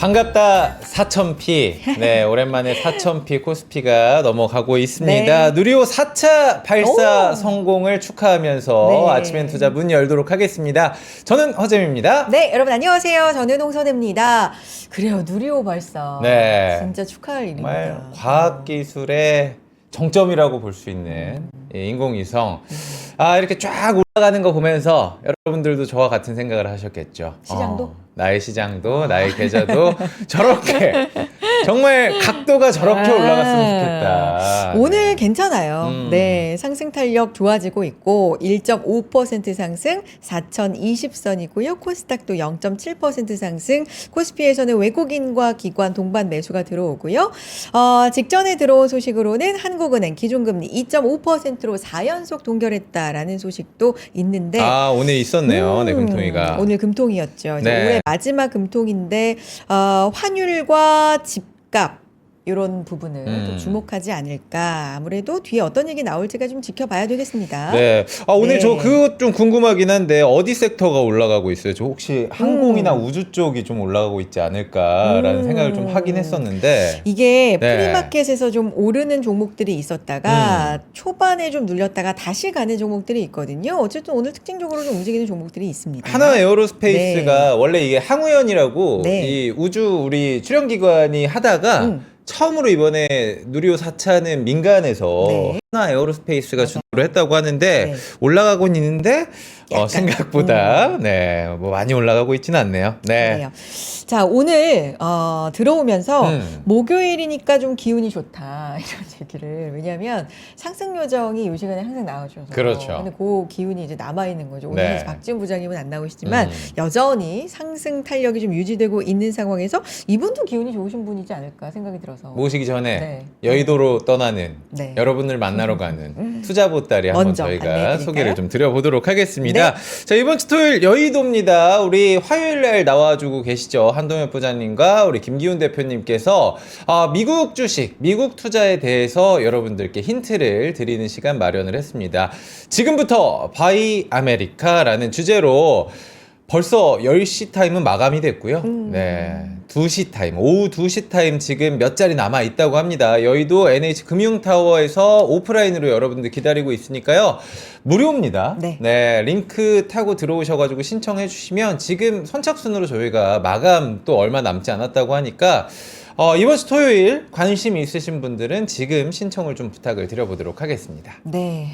반갑다 4000P. 네, 오랜만에 4000P 코스피가 넘어가고 있습니다. 네. 누리호 4차 발사 오. 성공을 축하하면서 네. 아침엔 투자 문 열도록 하겠습니다. 저는 허잼입니다. 네, 여러분 안녕하세요. 저는 홍선혜입니다. 그래요, 누리호 발사. 네. 진짜 축하할 정말 일입니다. 과학기술의 정점이라고 볼 수 있는 이 인공위성. 아, 이렇게 쫙 올라가는 거 보면서 여러분들도 저와 같은 생각을 하셨겠죠. 시장도? 나의 시장도, 나의 계좌도 저렇게 정말 각도가 저렇게 올라갔으면 좋겠다. 오늘 네. 괜찮아요. 네, 상승 탄력 좋아지고 있고 1.5% 상승 4,020선이고요. 코스닥도 0.7% 상승. 코스피에서는 외국인과 기관 동반 매수가 들어오고요. 직전에 들어온 소식으로는 한국은행 기준금리 2.5%로 4연속 동결했다라는 소식도 있는데 아, 오늘 있었네요. 네, 금통위가. 오늘 금통이었죠. 이제 네. 올해 마지막 금통인데 환율과 집값 이런 부분을 또 주목하지 않을까. 아무래도 뒤에 어떤 얘기 나올지가 좀 지켜봐야 되겠습니다. 네. 아, 오늘 네. 저 그것 좀 궁금하긴 한데 어디 섹터가 올라가고 있어요? 저 혹시 항공이나 우주 쪽이 좀 올라가고 있지 않을까라는 생각을 좀 하긴 했었는데. 이게 네. 프리마켓에서 좀 오르는 종목들이 있었다가 초반에 좀 눌렸다가 다시 가는 종목들이 있거든요. 어쨌든 오늘 특징적으로 좀 움직이는 종목들이 있습니다. 하나 에어로스페이스가 원래 이게 항우연이라고 네. 이 우주 우리 출연기관이 하다가 처음으로 이번에 누리호 4차는 민간에서 네. 하나 에어로스페이스가 주도를 했다고 하는데 네. 올라가곤 있는데 약간. 생각보다 네, 뭐 많이 올라가고 있지는 않네요. 네. 그래요. 자, 오늘 들어오면서 목요일이니까 좀 기운이 좋다 이런 얘기를. 왜냐하면 상승 요정이 이 시간에 항상 나와줘서. 그렇죠. 근데 그 기운이 이제 남아 있는 거죠. 오늘 네. 사실 박지훈 부장님은 안 나오시지만 여전히 상승 탄력이 좀 유지되고 있는 상황에서 이분도 기운이 좋으신 분이지 않을까 생각이 들어서. 모시기 전에 네. 여의도로 떠나는 네. 여러분을 만나러 가는 투자보따리 한번 먼저 저희가 안내해드릴까요? 소개를 좀 드려보도록 하겠습니다. 네. 자, 이번 주 토요일 여의도입니다. 우리 화요일 날 나와주고 계시죠. 한동엽 부장님과 우리 김기훈 대표님께서 미국 주식, 미국 투자에 대해서 여러분들께 힌트를 드리는 시간 마련을 했습니다. 지금부터 바이 아메리카라는 주제로 벌써 10시 타임은 마감이 됐고요. 네. 2시 타임, 오후 2시 타임 지금 몇 자리 남아 있다고 합니다. 여의도 NH금융타워에서 오프라인으로 여러분들 기다리고 있으니까요. 무료입니다. 네. 링크 타고 들어오셔가지고 신청해 주시면 지금 선착순으로 저희가 마감 또 얼마 남지 않았다고 하니까 이번 주 토요일 관심 있으신 분들은 지금 신청을 좀 부탁을 드려보도록 하겠습니다. 네,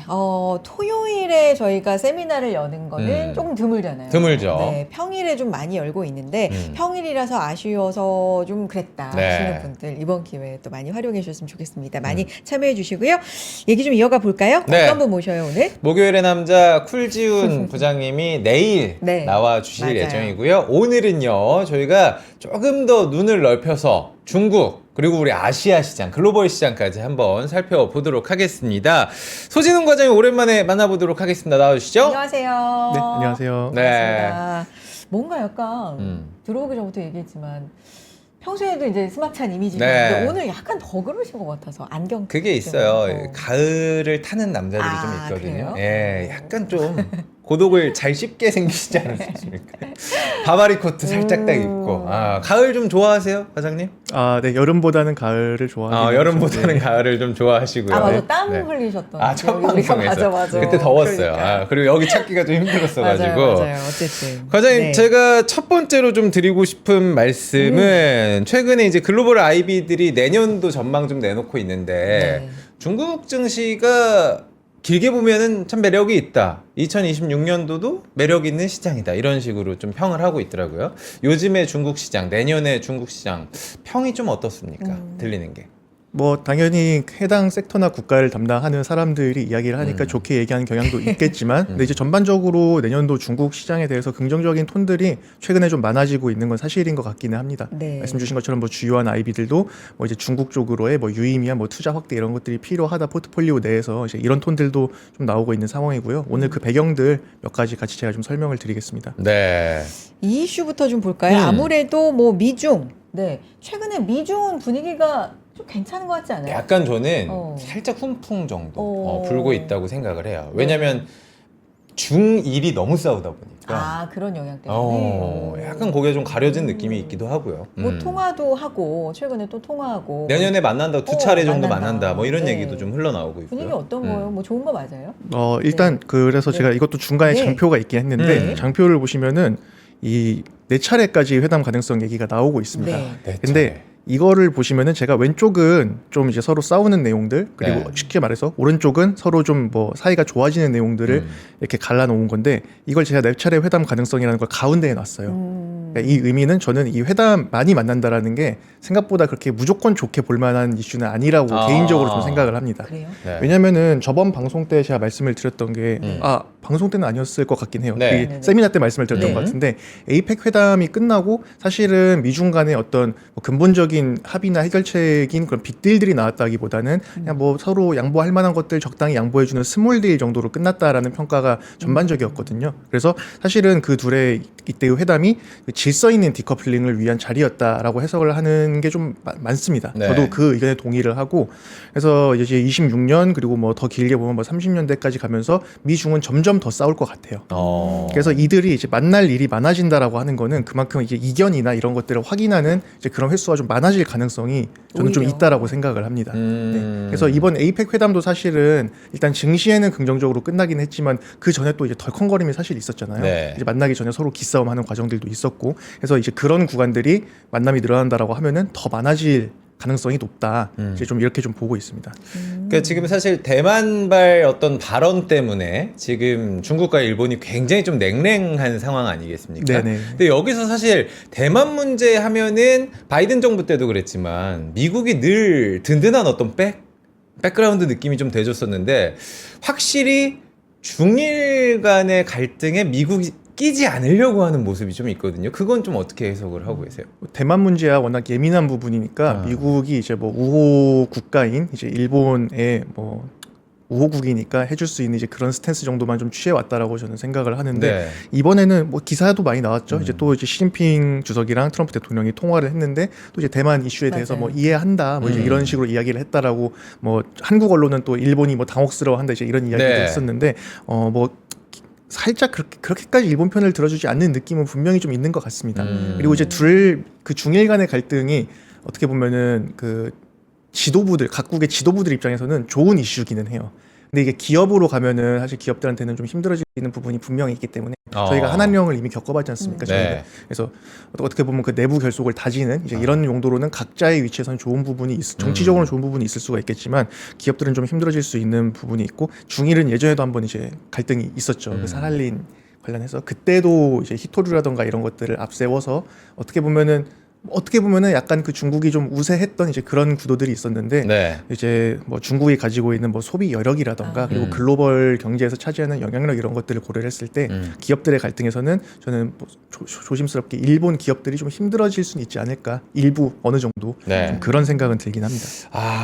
토요일에 저희가 세미나를 여는 거는 조금 드물잖아요. 드물죠. 네, 평일에 좀 많이 열고 있는데 평일이라서 아쉬워서 좀 그랬다 네. 하시는 분들 이번 기회에 또 많이 활용해 주셨으면 좋겠습니다. 많이 참여해 주시고요. 얘기 좀 이어가 볼까요? 네. 어떤 분 모셔요 오늘? 목요일의 남자 쿨지훈 부장님이 내일 네. 나와 주실 맞아요. 예정이고요. 오늘은요, 저희가 조금 더 눈을 넓혀서 중국, 그리고 우리 아시아 시장, 글로벌 시장까지 한번 살펴보도록 하겠습니다. 소진훈 과장님 오랜만에 만나보도록 하겠습니다. 나와주시죠. 안녕하세요. 네, 안녕하세요. 네. 반갑습니다. 뭔가 약간 들어오기 전부터 얘기했지만 평소에도 이제 스마트한 이미지가 네. 있는데 오늘 약간 더 그러신 것 같아서 안경 그게 있어요. 가을을 타는 남자들이 좀 있거든요. 그래요? 예, 약간 좀 고독을 잘 씹게 생기시지 않으십니까? 바바리 코트 살짝 딱 입고. 가을 좀 좋아하세요, 과장님? 네, 여름보다는 가을을 좋아하는 여름보다는 가을을 좀 좋아하시고요. 맞아, 땀 네. 흘리셨던. 첫 기억이 우리가 방송에서 맞아. 그때 더웠어요. 그러니까. 그리고 여기 찾기가 좀 힘들었어가지고. 맞아요. 어쨌든. 과장님, 네. 제가 첫 번째로 좀 드리고 싶은 말씀은 최근에 이제 글로벌 IB들이 내년도 전망 좀 내놓고 있는데 네. 중국 증시가 길게 보면은 참 매력이 있다. 2026년도도 매력 있는 시장이다. 이런 식으로 좀 평을 하고 있더라고요. 요즘의 중국 시장, 내년의 중국 시장 평이 좀 어떻습니까? 들리는 게. 뭐 당연히 해당 섹터나 국가를 담당하는 사람들이 이야기를 하니까 좋게 얘기하는 경향도 있겠지만 근데 이제 전반적으로 내년도 중국 시장에 대해서 긍정적인 톤들이 최근에 좀 많아지고 있는 건 사실인 것 같기는 합니다. 네. 말씀 주신 것처럼 뭐 주요한 IB들도 뭐 이제 중국 쪽으로의 뭐 유의미한 뭐 투자 확대 이런 것들이 필요하다 포트폴리오 내에서 이제 이런 톤들도 좀 나오고 있는 상황이고요. 오늘 그 배경들 몇 가지 같이 제가 좀 설명을 드리겠습니다. 네. 이 이슈부터 좀 볼까요? 아무래도 뭐 미중. 네. 최근에 미중 분위기가 좀 괜찮은 것 같지 않아요? 약간 저는 살짝 훈풍 정도 불고 있다고 생각을 해요. 왜냐면 중1이 너무 싸우다 보니까 그런 영향 때문에. 약간 거기에 좀 가려진 느낌이 있기도 하고요. 뭐 통화도 하고 최근에 또 통화하고 내년에 만난다, 두 차례 정도 만난다. 만난다, 뭐 이런 네. 얘기도 좀 흘러나오고 있고요. 분위기 어떤 거예요? 뭐 좋은 거 맞아요? 일단 그래서 네. 제가 이것도 중간에 네. 장표가 있긴 했는데 네. 장표를 보시면은 이 4차례까지 회담 가능성 얘기가 나오고 있습니다. 네. 네, 근데 이거를 보시면은 제가 왼쪽은 좀 이제 서로 싸우는 내용들, 그리고 네. 쉽게 말해서 오른쪽은 서로 좀 뭐 사이가 좋아지는 내용들을 이렇게 갈라놓은 건데, 이걸 제가 4차례 회담 가능성이라는 걸 가운데에 놨어요. 그러니까 이 의미는 저는 이 회담 많이 만난다라는 게 생각보다 그렇게 무조건 좋게 볼 만한 이슈는 아니라고 개인적으로 좀 생각을 합니다. 그래요? 네. 왜냐면은 저번 방송 때 제가 말씀을 드렸던 게 방송 때는 아니었을 것 같긴 해요. 네. 이 세미나 때 말씀을 드렸던 네. 것 같은데, 에이펙 회담이 끝나고 사실은 미중 간의 어떤 뭐 근본적인 합의나 해결책인 그런 빅딜들이 나왔다기보다는 그냥 뭐 서로 양보할 만한 것들 적당히 양보해주는 스몰 딜 정도로 끝났다라는 평가가 전반적이었거든요. 그래서 사실은 그 둘의 이때의 회담이 질서 있는 디커플링을 위한 자리였다라고 해석을 하는 게 좀 많습니다. 네. 저도 그 의견에 동의를 하고, 그래서 이제 26년 그리고 뭐 더 길게 보면 뭐 30년대까지 가면서 미중은 점점 더 싸울 것 같아요. 그래서 이들이 이제 만날 일이 많아진다라고 하는 거는 그만큼 이제 이견이나 이런 것들을 확인하는 이제 그런 횟수가 좀 많아질 가능성이 저는 좀 오히려. 있다라고 생각을 합니다. 네. 그래서 이번 에이펙 회담도 사실은 일단 증시에는 긍정적으로 끝나긴 했지만 그 전에 또 이제 덜컹거림이 사실 있었잖아요. 네. 이제 만나기 전에 서로 기싸움하는 과정들도 있었고, 그래서 이제 그런 구간들이 만남이 늘어난다라고 하면은 더 많아질 가능성이 높다. 이제 좀 이렇게 좀 보고 있습니다. 그러니까 지금 사실 대만발 어떤 발언 때문에 지금 중국과 일본이 굉장히 좀 냉랭한 상황 아니겠습니까? 네네. 근데 여기서 사실 대만 문제 하면은 바이든 정부 때도 그랬지만 미국이 늘 든든한 어떤 백그라운드 느낌이 좀 돼줬었는데, 확실히 중일 간의 갈등에 미국이 끼지 않으려고 하는 모습이 좀 있거든요. 그건 좀 어떻게 해석을 하고 계세요? 대만 문제야 워낙 예민한 부분이니까 미국이 이제 뭐 우호 국가인 이제 일본의 뭐 우호국이니까 해줄 수 있는 이제 그런 스탠스 정도만 좀 취해왔다라고 저는 생각을 하는데, 네. 이번에는 뭐 기사도 많이 나왔죠. 이제 또 이제 시진핑 주석이랑 트럼프 대통령이 통화를 했는데 또 이제 대만 이슈에 대해서 맞아요. 뭐 이해한다, 뭐 이제 이런 식으로 이야기를 했다라고, 뭐 한국 언론은 또 일본이 뭐 당혹스러워한다 이제 이런 이야기도 네. 했었는데, 뭐 살짝 그렇게까지 일본 편을 들어주지 않는 느낌은 분명히 좀 있는 것 같습니다. 그리고 이제 그 중일 간의 갈등이 어떻게 보면은 그 지도부들, 각국의 지도부들 입장에서는 좋은 이슈기는 해요. 근데 이게 기업으로 가면은 사실 기업들한테는 좀 힘들어지는 부분이 분명히 있기 때문에 저희가 한한령을 이미 겪어봤지 않습니까? 저희는. 네. 그래서 어떻게 보면 그 내부 결속을 다지는 이제 이런 용도로는 각자의 위치에서는 좋은 부분이 정치적으로는 좋은 부분이 있을 수가 있겠지만, 기업들은 좀 힘들어질 수 있는 부분이 있고, 중일은 예전에도 한번 이제 갈등이 있었죠. 그 사할린 관련해서 그때도 이제 히토류라던가 이런 것들을 앞세워서 어떻게 보면은 약간 그 중국이 좀 우세했던 이제 그런 구도들이 있었는데, 네. 이제 뭐 중국이 가지고 있는 뭐 소비 여력이라던가 그리고 글로벌 경제에서 차지하는 영향력 이런 것들을 고려를 했을 때 기업들의 갈등에서는 저는 뭐 조심스럽게 일본 기업들이 좀 힘들어질 수는 있지 않을까, 일부 어느 정도 네. 좀 그런 생각은 들긴 합니다.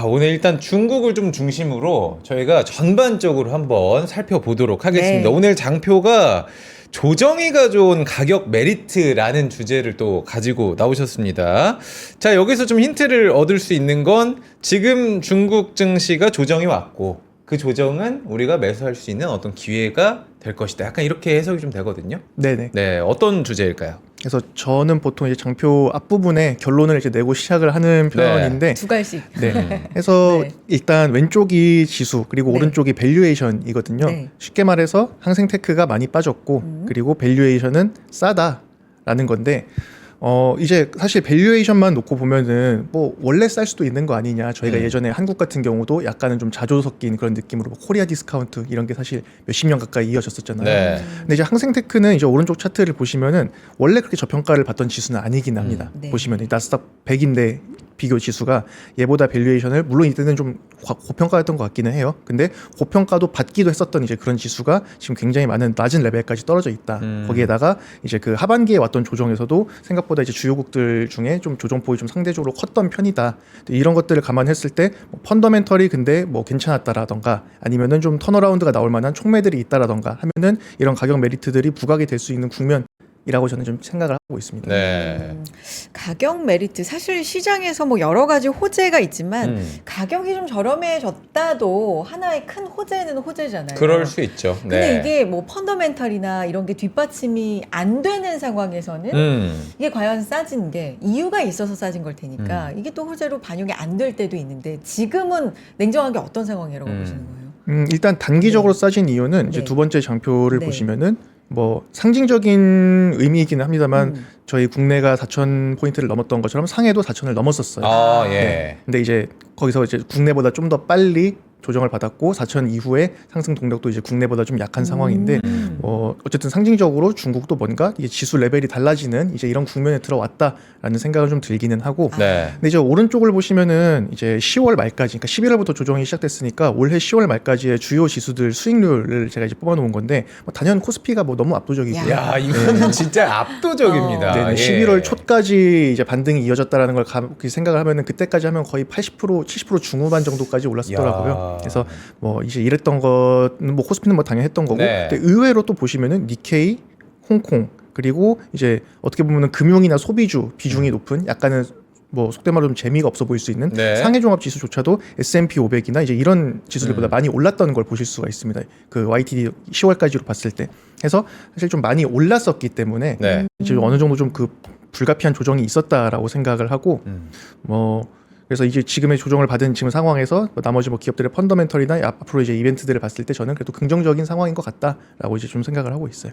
오늘 일단 중국을 좀 중심으로 저희가 전반적으로 한번 살펴보도록 하겠습니다. 네. 오늘 장표가 조정이가 좋은 가격 메리트라는 주제를 또 가지고 나오셨습니다. 자, 여기서 좀 힌트를 얻을 수 있는 건 지금 중국 증시가 조정이 왔고, 그 조정은 우리가 매수할 수 있는 어떤 기회가 될 것이다. 약간 이렇게 해석이 좀 되거든요. 네네. 네, 어떤 주제일까요? 그래서 저는 보통 이제 장표 앞부분에 결론을 이제 내고 시작을 하는 편인데, 두 갈씩. 네. 해서 네. 일단 왼쪽이 지수, 그리고 네. 오른쪽이 밸류에이션이거든요. 네. 쉽게 말해서 항생테크가 많이 빠졌고, 그리고 밸류에이션은 싸다라는 건데, 이제 사실 밸류에이션만 놓고 보면은 뭐 원래 쌀 수도 있는 거 아니냐. 저희가 예전에 한국 같은 경우도 약간은 좀 자조 섞인 그런 느낌으로 뭐 코리아 디스카운트 이런 게 사실 몇십 년 가까이 이어졌었잖아요. 네. 근데 이제 항생테크는 이제 오른쪽 차트를 보시면은 원래 그렇게 저평가를 받던 지수는 아니긴 합니다. 네. 보시면 이 나스닥 100인데 비교 지수가 얘보다 밸류에이션을, 물론 이때는 좀 고평가였던 것 같기는 해요. 근데 고평가도 받기도 했었던 이제 그런 지수가 지금 굉장히 낮은 레벨까지 떨어져 있다. 거기에다가 이제 그 하반기에 왔던 조정에서도 생각보다 이제 주요국들 중에 좀 조정폭이 좀 상대적으로 컸던 편이다. 이런 것들을 감안했을 때 뭐 펀더멘털이 근데 뭐 괜찮았다라던가, 아니면은 좀 턴어라운드가 나올 만한 촉매들이 있다라던가 하면은 이런 가격 메리트들이 부각이 될 수 있는 국면 이라고 저는 좀 생각을 하고 있습니다. 네. 가격 메리트 사실 시장에서 뭐 여러 가지 호재가 있지만 가격이 좀 저렴해졌다도 하나의 큰 호재는 호재잖아요. 그럴 수 있죠. 근데 네. 이게 뭐 펀더멘탈이나 이런 게 뒷받침이 안 되는 상황에서는 이게 과연 싸진 게 이유가 있어서 싸진 걸 테니까 이게 또 호재로 반영이 안 될 때도 있는데 지금은 냉정하게 어떤 상황이라고 보시는 거예요? 일단 단기적으로 네. 싸진 이유는 이제 네. 두 번째 장표를 네. 보시면은 뭐 상징적인 의미이기는 합니다만 저희 국내가 4,000포인트를 넘었던 것처럼 상해도 4,000을 넘었었어요. 아, 예. 네. 근데 이제 거기서 이제 국내보다 좀 더 빨리 조정을 받았고 4,000 이후에 상승 동력도 이제 국내보다 좀 약한 상황인데 어쨌든 상징적으로 중국도 뭔가 이게 지수 레벨이 달라지는 이제 이런 국면에 들어왔다라는 생각을 좀 들기는 하고 네. 근데 이제 오른쪽을 보시면은 이제 10월 말까지, 그러니까 11월부터 조정이 시작됐으니까 올해 10월 말까지의 주요 지수들 수익률을 제가 이제 뽑아놓은 건데 뭐 단연 코스피가 뭐 너무 압도적이고요. 야, 이거는 진짜 압도적입니다. 네, 네, 예. 11월 초까지 이제 반등이 이어졌다라는 걸 생각을 하면은 그때까지 하면 거의 80% 70% 중후반 정도까지 올랐었더라고요. 야. 그래서 뭐 이제 이랬던 거는 뭐 코스피는 뭐 당연히 했던 거고, 네. 근데 의외로 또 보시면은 니케이, 홍콩 그리고 이제 어떻게 보면은 금융이나 소비주 비중이 높은 약간은 뭐 속된 말로 좀 재미가 없어 보일 수 있는 네. 상해 종합 지수조차도 S&P 500이나 이제 이런 지수들보다 많이 올랐던 걸 보실 수가 있습니다. 그 YTD 10월까지로 봤을 때. 해서 사실 좀 많이 올랐었기 때문에 네. 이제 어느 정도 좀 그 불가피한 조정이 있었다라고 생각을 하고 뭐 그래서 이제 지금의 조정을 받은 지금 상황에서 뭐 나머지 뭐 기업들의 펀더멘털이나 앞으로 이제 이벤트들을 봤을 때 저는 그래도 긍정적인 상황인 것 같다라고 이제 좀 생각을 하고 있어요.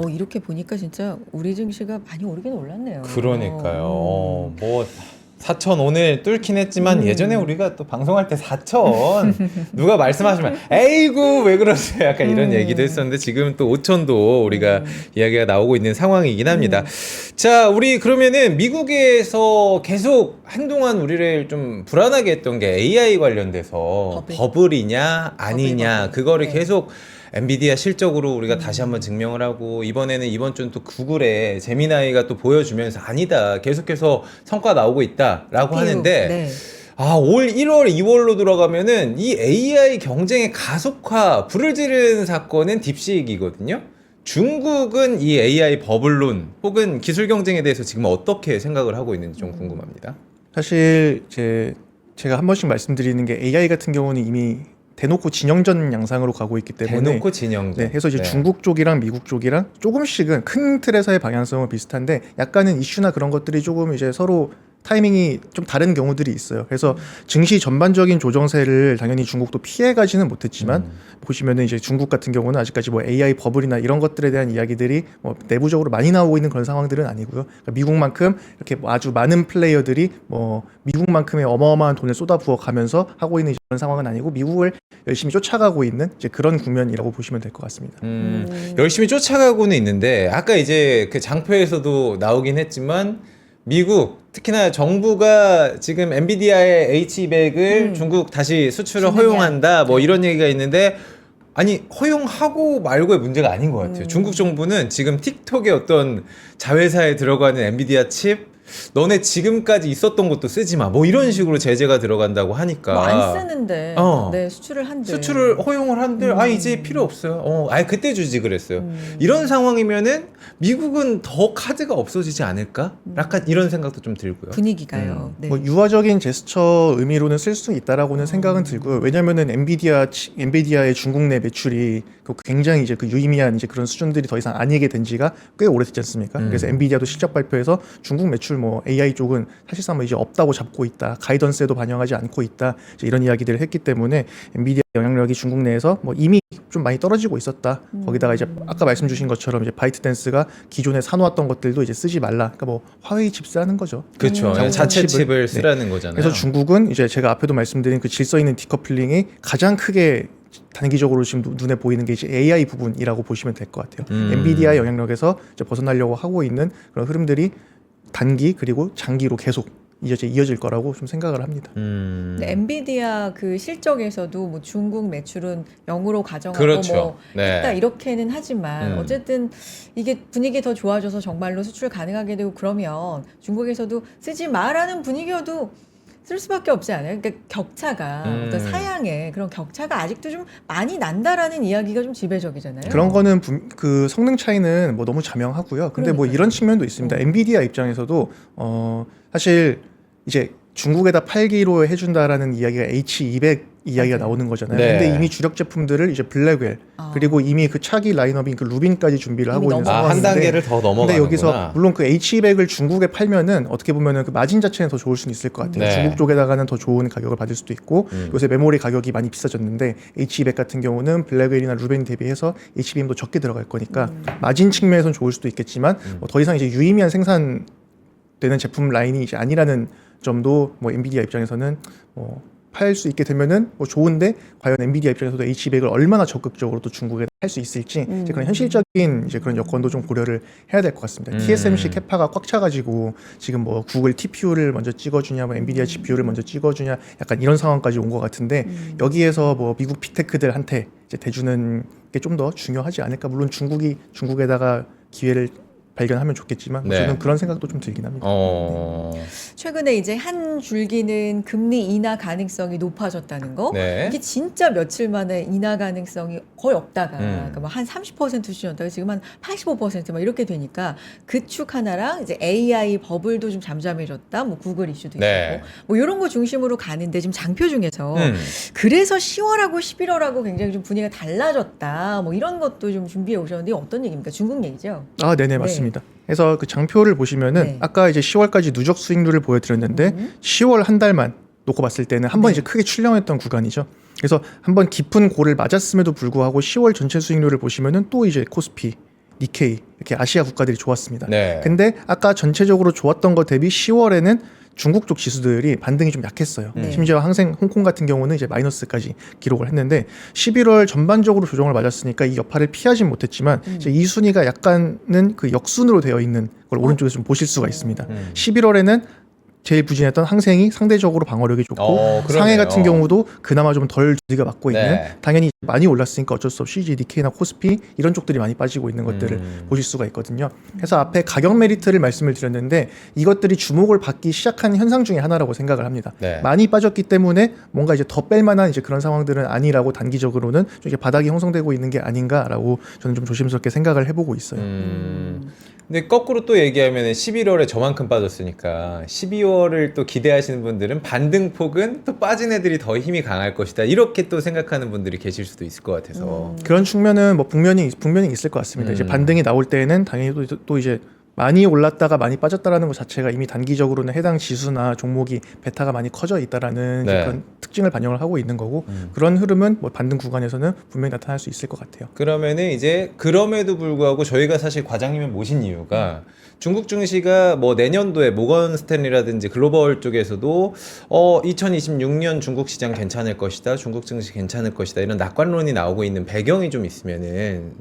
이렇게 보니까 진짜 우리 증시가 많이 오르긴 올랐네요. 그러니까요. 뭐 4천 오늘 뚫긴 했지만 예전에 우리가 또 방송할 때 4천 누가 말씀하시면 에이구 왜 그러세요? 약간 이런 얘기도 했었는데 지금 또 5천도 우리가 이야기가 나오고 있는 상황이긴 합니다. 자, 우리 그러면은 미국에서 계속 한동안 우리를 좀 불안하게 했던 게 AI 관련돼서 버블이냐 아니냐 버블. 그거를 네. 계속 엔비디아 실적으로 우리가 다시 한번 증명을 하고 이번에는 이번 주는 또 구글의 제미나이가 또 보여주면서 아니다 계속해서 성과 나오고 있다라고 하는데 네. 올 1월 2월로 들어가면은 이 AI 경쟁의 가속화 불을 지른 사건은 딥시익이거든요. 중국은 이 AI 버블론 혹은 기술 경쟁에 대해서 지금 어떻게 생각을 하고 있는지 좀 궁금합니다. 사실 제가 한 번씩 말씀드리는 게 AI 같은 경우는 이미 대놓고 진영전 양상으로 가고 있기 때문에 대놓고 진영전. 네, 해서 이제 중국 쪽이랑 미국 쪽이랑 조금씩은 큰 틀에서의 방향성은 비슷한데 약간은 이슈나 그런 것들이 조금 이제 서로 타이밍이 좀 다른 경우들이 있어요. 그래서 증시 전반적인 조정세를 당연히 중국도 피해가지는 못했지만 보시면은 이제 중국 같은 경우는 아직까지 뭐 AI 버블이나 이런 것들에 대한 이야기들이 뭐 내부적으로 많이 나오고 있는 그런 상황들은 아니고요. 그러니까 미국만큼 이렇게 뭐 아주 많은 플레이어들이 뭐 미국만큼의 어마어마한 돈을 쏟아부어 가면서 하고 있는 그런 상황은 아니고 미국을 열심히 쫓아가고 있는 이제 그런 국면이라고 보시면 될 것 같습니다. 열심히 쫓아가고는 있는데 아까 이제 그 장표에서도 나오긴 했지만 미국 특히나 정부가 지금 엔비디아의 H200을 중국 다시 수출을 주느냐. 허용한다 뭐 이런 얘기가 있는데 아니 허용하고 말고의 문제가 아닌 것 같아요. 중국 정부는 지금 틱톡의 어떤 자회사에 들어가는 엔비디아 칩 너네 지금까지 있었던 것도 쓰지 마. 뭐 이런 식으로 제재가 들어간다고 하니까. 뭐 안 쓰는데 네, 수출을 한들 수출을 허용을 한들 이제 필요 없어요. 그때 주지 그랬어요. 이런 상황이면은 미국은 더 카드가 없어지지 않을까? 약간 이런 생각도 좀 들고요. 분위기가요. 네. 뭐 유화적인 제스처 의미로는 쓸 수 있다라고는 생각은 들고요. 왜냐면은 엔비디아의 중국 내 매출이 굉장히 이제 그 유의미한 이제 그런 수준들이 더 이상 아니게 된 지가 꽤 오래됐지 않습니까? 그래서 엔비디아도 실적 발표에서 중국 매출 뭐 AI 쪽은 사실상 뭐 이제 없다고 잡고 있다. 가이던스에도 반영하지 않고 있다. 이제 이런 이야기들을 했기 때문에 엔비디아 영향력이 중국 내에서 뭐 이미 좀 많이 떨어지고 있었다. 거기다가 이제 아까 말씀 주신 것처럼 이제 바이트댄스가 기존에 사놓았던 것들도 이제 쓰지 말라. 그러니까 뭐 화웨이 칩 쓰라는 거죠. 그렇죠. 자국산 자체 칩을 네. 쓰라는 거잖아요. 그래서 중국은 이제 제가 앞에도 말씀드린 그 질서 있는 디커플링이 가장 크게 단기적으로 지금 눈에 보이는 게 이제 AI 부분이라고 보시면 될 것 같아요. 엔비디아의 영향력에서 이제 벗어나려고 하고 있는 그런 흐름들이 단기 그리고 장기로 계속 이어질 거라고 좀 생각을 합니다. 근데 엔비디아 그 실적에서도 뭐 중국 매출은 0으로 가정하고 그렇죠. 뭐 네. 했다 이렇게는 하지만 어쨌든 이게 분위기 더 좋아져서 정말로 수출 가능하게 되고 그러면 중국에서도 쓰지 마라는 분위기여도 쓸 수밖에 없지 않아요? 그러니까 격차가 어떤 사양의 그런 격차가 아직도 좀 많이 난다라는 이야기가 좀 지배적이잖아요. 그런 거는 그 성능 차이는 뭐 너무 자명하고요. 근데 뭐 그러니까요. 이런 측면도 있습니다. 엔비디아 입장에서도 사실 이제 중국에다 팔기로 해준다라는 이야기가 H200 이야기가 맞아요. 나오는 거잖아요. 네. 근데 이미 주력 제품들을 이제 블랙웰 그리고 이미 그 차기 라인업인 그 루빈까지 준비를 이미 하고 있는 넘어갔어요. 한 상황인데 단계를 더 넘어가는구나. 근데 여기서 물론 그 H200을 중국에 팔면은 어떻게 보면은 그 마진 자체는 더 좋을 수는 있을 것 같아요. 네. 중국 쪽에다가는 더 좋은 가격을 받을 수도 있고 요새 메모리 가격이 많이 비싸졌는데 H200 같은 경우는 블랙웰이나 루벤 대비해서 HBM도 적게 들어갈 거니까 마진 측면에서는 좋을 수도 있겠지만 뭐 더 이상 이제 유의미한 생산되는 제품 라인이 이제 아니라는 점도 뭐 엔비디아 입장에서는 팔 수 있게 되면은 뭐 좋은데 과연 엔비디아 입장에서도 H200을 얼마나 적극적으로 또 중국에 할 수 있을지 이제 그런 현실적인 이제 그런 여건도 좀 고려를 해야 될 것 같습니다. TSMC 캐파가 꽉 차가지고 지금 뭐 구글 TPU를 먼저 찍어주냐, 뭐 엔비디아 GPU를 먼저 찍어주냐, 약간 이런 상황까지 온 것 같은데 여기에서 뭐 미국 빅테크들한테 이제 대주는 게 좀 더 중요하지 않을까. 물론 중국이 중국에다가 기회를 발견하면 좋겠지만 네. 저는 그런 생각도 좀 들긴 합니다. 최근에 이제 한 줄기는 금리 인하 가능성이 높아졌다는 거. 네. 이게 진짜 며칠 만에 인하 가능성이 거의 없다가 그러니까 뭐한 30% 수준이었다가 지금 한 85%막 이렇게 되니까 그 축 하나랑 이제 AI 버블도 좀 잠잠해졌다. 뭐 구글 이슈도 네. 있었고 뭐 이런 거 중심으로 가는데 지금 장표 중에서 음. 그래서 10월하고 11월하고 굉장히 좀 분위기가 달라졌다. 뭐 이런 것도 좀 준비해 오셨는데 어떤 얘기입니까? 중국 얘기죠? 아, 네네, 맞습니다. 그래서 그 장표를 보시면은 네. 아까 이제 10월까지 누적 수익률을 보여드렸는데 10월 한 달만 놓고 봤을 때는 한 번 이제 크게 출렁했던 구간이죠. 그래서 한번 깊은 고를 맞았음에도 불구하고 10월 전체 수익률을 보시면은 또 이제 코스피, 니케이 이렇게 아시아 국가들이 좋았습니다. 네. 근데 아까 전체적으로 좋았던 것 대비 10월에는 중국 쪽 지수들이 반등이 좀 약했어요. 심지어 홍콩 같은 경우는 이제 마이너스까지 기록을 했는데 11월 전반적으로 조정을 맞았으니까 이 여파를 피하진 못했지만 이제 이 순위가 약간은 그 역순으로 되어 있는 걸 오른쪽에서 좀 보실 수가 있습니다. 11월에는 제일 부진했던 항생이 상대적으로 방어력이 좋고 그러네요. 상해 같은 경우도 그나마 좀 덜 두드겨 맞고 네. 있는 당연히 많이 올랐으니까 어쩔 수 없이 이제 니케이나 코스피 이런 쪽들이 많이 빠지고 있는 것들을 보실 수가 있거든요. 그래서 앞에 가격 메리트를 말씀을 드렸는데 이것들이 주목을 받기 시작한 현상 중에 하나라고 생각을 합니다. 네. 많이 빠졌기 때문에 뭔가 이제 더 뺄만한 이제 그런 상황들은 아니라고 단기적으로는 좀 이렇게 바닥이 형성되고 있는 게 아닌가라고 저는 좀 조심스럽게 생각을 해보고 있어요. 근데 거꾸로 또 얘기하면 11월에 저만큼 빠졌으니까 12월을 또 기대하시는 분들은 반등폭은 또 빠진 애들이 더 힘이 강할 것이다. 이렇게 또 생각하는 분들이 계실 수도 있을 것 같아서. 그런 측면은 뭐 분명히 있을 것 같습니다. 이제 반등이 나올 때에는 당연히 또 이제 많이 올랐다가 많이 빠졌다라는 것 자체가 이미 단기적으로는 해당 지수나 종목이 베타가 많이 커져 있다라는 이제 네. 그런 특징을 반영을 하고 있는 거고 그런 흐름은 뭐 반등 구간에서는 분명히 나타날 수 있을 것 같아요. 그러면은 이제 그럼에도 불구하고 저희가 사실 과장님을 모신 이유가 중국 증시가 뭐 내년도에 모건 스탠리라든지 글로벌 쪽에서도 2026년 중국 시장 괜찮을 것이다, 중국 증시 괜찮을 것이다 이런 낙관론이 나오고 있는 배경이 좀 있으면은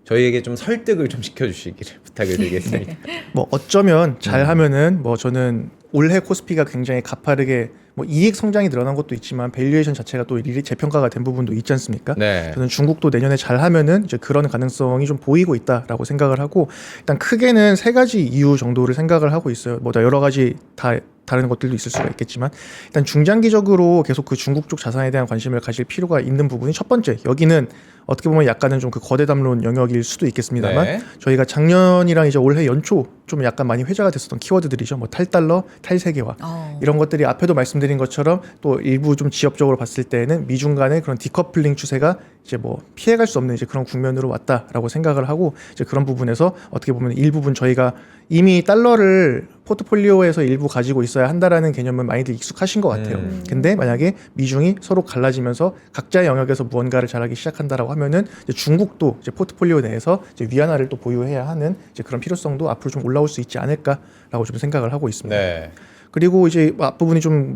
저희에게 좀 설득을 좀 시켜주시기를 부탁을 드리겠습니다. 뭐 어쩌면 잘하면은 뭐 저는 올해 코스피가 굉장히 가파르게 뭐 이익 성장이 늘어난 것도 있지만 밸류에이션 자체가 또 재평가가 된 부분도 있지 않습니까? 네. 저는 중국도 내년에 잘하면은 이제 그런 가능성이 좀 보이고 있다라고 생각을 하고 일단 크게는 세 가지 이유 정도를 생각을 하고 있어요. 뭐 여러 가지 다른 것들도 있을 수가 있겠지만 일단 중장기적으로 계속 그 중국 쪽 자산에 대한 관심을 가질 필요가 있는 부분이 첫 번째 여기는 어떻게 보면 약간은 좀 그 거대 담론 영역일 수도 있겠습니다만 네. 저희가 작년이랑 이제 올해 연초 좀 약간 많이 회자가 됐었던 키워드들이죠. 뭐 탈달러, 탈세계화 이런 것들이 앞에도 말씀드린 것처럼 또 일부 좀 지역적으로 봤을 때는 미중 간의 그런 디커플링 추세가 이제 뭐 피해갈 수 없는 이제 그런 국면으로 왔다라고 생각을 하고 이제 그런 부분에서 어떻게 보면 일부분 저희가 이미 달러를 포트폴리오에서 일부 가지고 있어야 한다라는 개념은 많이들 익숙하신 것 같아요. 근데 만약에 미중이 서로 갈라지면서 각자의 영역에서 무언가를 잘하기 시작한다라고 하면은 이제 중국도 이제 포트폴리오 내에서 이제 위안화를 또 보유해야 하는 이제 그런 필요성도 앞으로 좀 올라올 수 있지 않을까라고 좀 생각을 하고 있습니다. 네. 그리고 이제 앞부분이 좀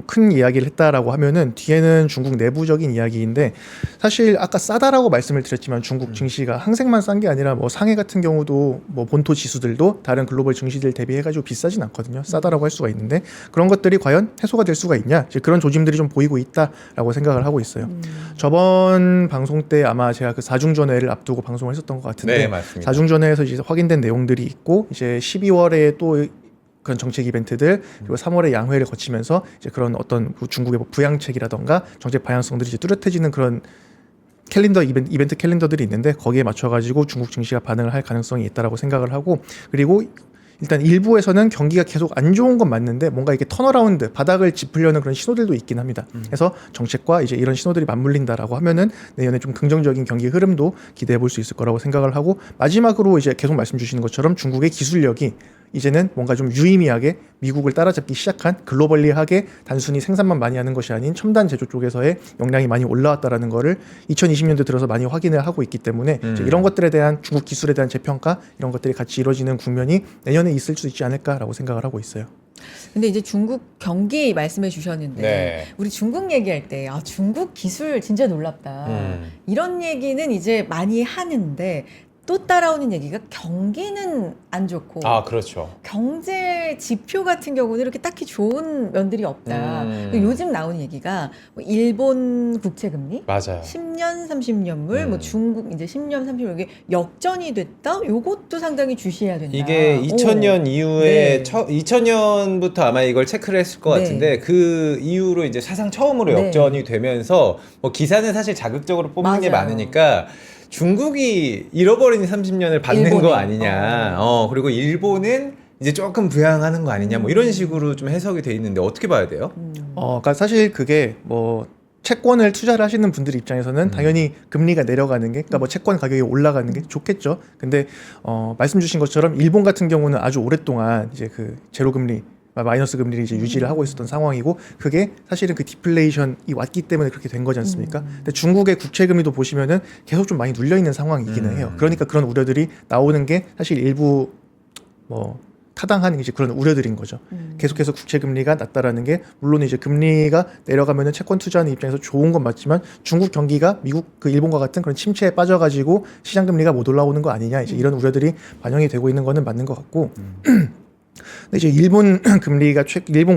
큰 이야기를 했다라고 하면은 뒤에는 중국 내부적인 이야기인데 사실 아까 싸다라고 말씀을 드렸지만 중국 증시가 항생만 싼 게 아니라 뭐 상해 같은 경우도 뭐 본토 지수들도 다른 글로벌 증시들 대비해가지고 비싸진 않거든요. 싸다라고 할 수가 있는데 그런 것들이 과연 해소가 될 수가 있냐? 이제 그런 조짐들이 좀 보이고 있다라고 생각을 하고 있어요. 저번 방송 때 아마 제가 그 사중전회를 앞두고 방송을 했었던 것 같은데 네, 맞습니다. 사중전회에서 이제 확인된 내용들이 있고 이제 12월에 또 그런 정책 이벤트들 그리고 3월에 양회를 거치면서 이제 그런 어떤 중국의 뭐 부양책이라던가 정책 방향성들이 이제 뚜렷해지는 그런 캘린더 이벤트 캘린더들이 있는데 거기에 맞춰가지고 중국 증시가 반응을 할 가능성이 있다라고 생각을 하고 그리고 일단 일부에서는 경기가 계속 안 좋은 건 맞는데 뭔가 이게 턴어라운드 바닥을 짚으려는 그런 신호들도 있긴 합니다. 그래서 정책과 이제 이런 신호들이 맞물린다라고 하면은 내년에 좀 긍정적인 경기 흐름도 기대해 볼 수 있을 거라고 생각을 하고 마지막으로 이제 계속 말씀 주시는 것처럼 중국의 기술력이 이제는 뭔가 좀 유의미하게 미국을 따라잡기 시작한 글로벌리하게 단순히 생산만 많이 하는 것이 아닌 첨단 제조 쪽에서의 역량이 많이 올라왔다라는 거를 2020년도 들어서 많이 확인을 하고 있기 때문에 이제 이런 것들에 대한 중국 기술에 대한 재평가 이런 것들이 같이 이루어지는 국면이 내년에 있을 수 있지 않을까라고 생각을 하고 있어요. 근데 이제 중국 경기 말씀해 주셨는데 네. 우리 중국 얘기할 때 중국 기술 진짜 놀랍다. 이런 얘기는 이제 많이 하는데 또 따라오는 얘기가 경기는 안 좋고 아, 그렇죠. 경제 지표 같은 경우는 이렇게 딱히 좋은 면들이 없다. 요즘 나오는 얘기가 뭐 일본 국채금리 맞아요. 10년, 30년물, 뭐 중국 이제 10년, 30년 이게 역전이 됐다. 요것도 상당히 주시해야 된다. 이게 2000년 이후에 네. 2000년부터 아마 이걸 체크를 했을 것 네. 같은데 그 이후로 이제 사상 처음으로 네. 역전이 되면서 뭐 기사는 사실 자극적으로 뽑는 게 맞아요. 많으니까 중국이 잃어버린 30년을 받는 일본이. 거 아니냐. 그리고 일본은 이제 조금 부양하는 거 아니냐. 뭐 이런 식으로 좀 해석이 돼 있는데 어떻게 봐야 돼요? 그러니까 사실 그게 뭐 채권을 투자를 하시는 분들 입장에서는 당연히 금리가 내려가는 게, 그러니까 뭐 채권 가격이 올라가는 게 좋겠죠. 근데 말씀 주신 것처럼 일본 같은 경우는 아주 오랫동안 이제 그 제로 금리 마이너스 금리를 이제 유지를 하고 있었던 상황이고 그게 사실은 그 디플레이션이 왔기 때문에 그렇게 된 거지 않습니까? 근데 중국의 국채 금리도 보시면은 계속 좀 많이 눌려 있는 상황이기는 해요. 그러니까 그런 우려들이 나오는 게 사실 일부 뭐 타당한 이제 그런 우려들인 거죠. 계속해서 국채 금리가 낮다라는 게 물론 이제 금리가 내려가면은 채권 투자하는 입장에서 좋은 건 맞지만 중국 경기가 미국 그 일본과 같은 그런 침체에 빠져가지고 시장 금리가 못 올라오는 거 아니냐 이제 이런 우려들이 반영이 되고 있는 거는 맞는 것 같고. 근데 이제 일본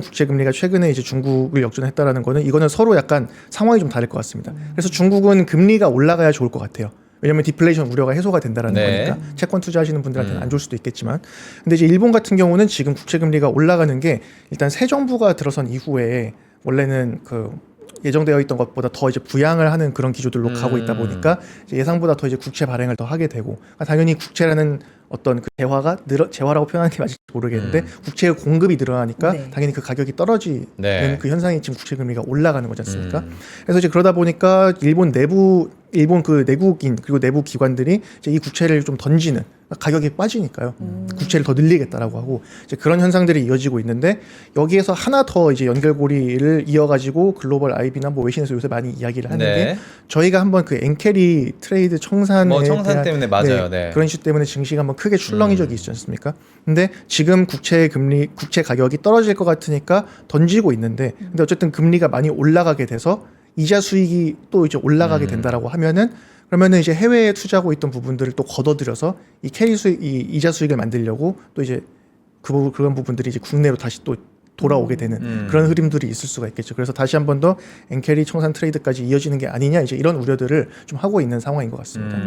국채 금리가 최근에 이제 중국을 역전했다라는 거는 이거는 서로 약간 상황이 좀 다를 것 같습니다. 그래서 중국은 금리가 올라가야 좋을 것 같아요. 왜냐하면 디플레이션 우려가 해소가 된다라는 네. 거니까 채권 투자하시는 분들한테는 안 좋을 수도 있겠지만, 근데 이제 일본 같은 경우는 지금 국채 금리가 올라가는 게 일단 새 정부가 들어선 이후에 원래는 그 예정되어 있던 것보다 더 이제 부양을 하는 그런 기조들로 가고 있다 보니까 이제 예상보다 더 이제 국채 발행을 더 하게 되고 당연히 국채라는 어떤 그 재화라고 표현하는 게 맞을지 모르겠는데 국채의 공급이 늘어나니까 네. 당연히 그 가격이 떨어지는 네. 그 현상이 지금 국채 금리가 올라가는 거지 않습니까? 그래서 이제 그러다 보니까 일본 그 내국인 그리고 내부 기관들이 이제 이 국채를 좀 던지는 가격이 빠지니까요. 국채를 더 늘리겠다라고 하고 이제 그런 현상들이 이어지고 있는데 여기에서 하나 더 이제 연결고리를 이어가지고 글로벌 IB나 뭐 외신에서 요새 많이 이야기를 하는 네. 게 저희가 한번 그 엔캐리 트레이드 청산에 뭐 청산 대한 때문에 맞아요. 네. 그런 이슈 때문에 증시가 한번 크게 출렁인 적이 있지 않습니까? 근데 지금 국채 가격이 떨어질 것 같으니까 던지고 있는데 근데 어쨌든 금리가 많이 올라가게 돼서 이자 수익이 또 이제 올라가게 된다라고 하면은 그러면은 이제 해외에 투자하고 있던 부분들을 또 걷어들여서 이 이자 수익을 만들려고 또 이제 그런 부분들이 이제 국내로 다시 또 돌아오게 되는 그런 흐름들이 있을 수가 있겠죠. 그래서 다시 한 번 더 엔캐리 청산 트레이드까지 이어지는 게 아니냐 이제 이런 우려들을 좀 하고 있는 상황인 것 같습니다.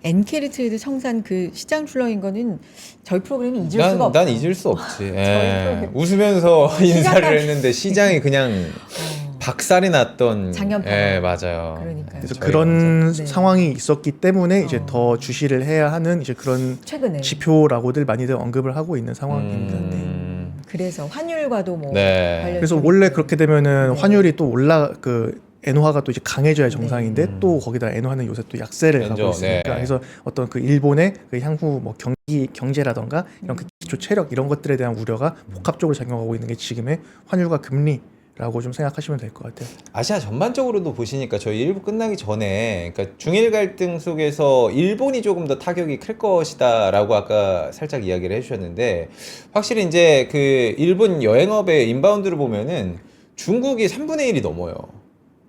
엔캐리 트레이드 청산 그 시장 출렁인 거는 저희 프로그램이 잊을 수가 없어요. 난 잊을 수 없지. 예. 프로그램. 웃으면서 인사를 시작할- 했는데 시장이 그냥 박살이 났던. 작년처럼. 예, 맞아요. 그러니까요. 그래서 저희가 그런 네. 상황이 있었기 때문에 이제 더 주시를 해야 하는 이제 그런 최근에 지표라고들 많이들 언급을 하고 있는 상황입니다. 네. 그래서 환율과도 뭐 네. 관련이 그래서 좀 원래 있고. 그렇게 되면은 네. 환율이 또 엔화가 또 이제 강해져야 정상인데 또 거기다 엔화는 요새 또 약세를 가고 그렇죠. 있으니까 네. 그래서 어떤 그 일본의 그 향후 뭐 경제라던가 이런 그 기초 체력 이런 것들에 대한 우려가 복합적으로 작용하고 있는 게 지금의 환율과 금리라고 좀 생각하시면 될 것 같아요. 아시아 전반적으로도 보시니까 저희 1부 끝나기 전에 그러니까 중일 갈등 속에서 일본이 조금 더 타격이 클 것이다라고 아까 살짝 이야기를 해주셨는데 확실히 이제 그 일본 여행업의 인바운드를 보면은 중국이 3분의 1이 넘어요.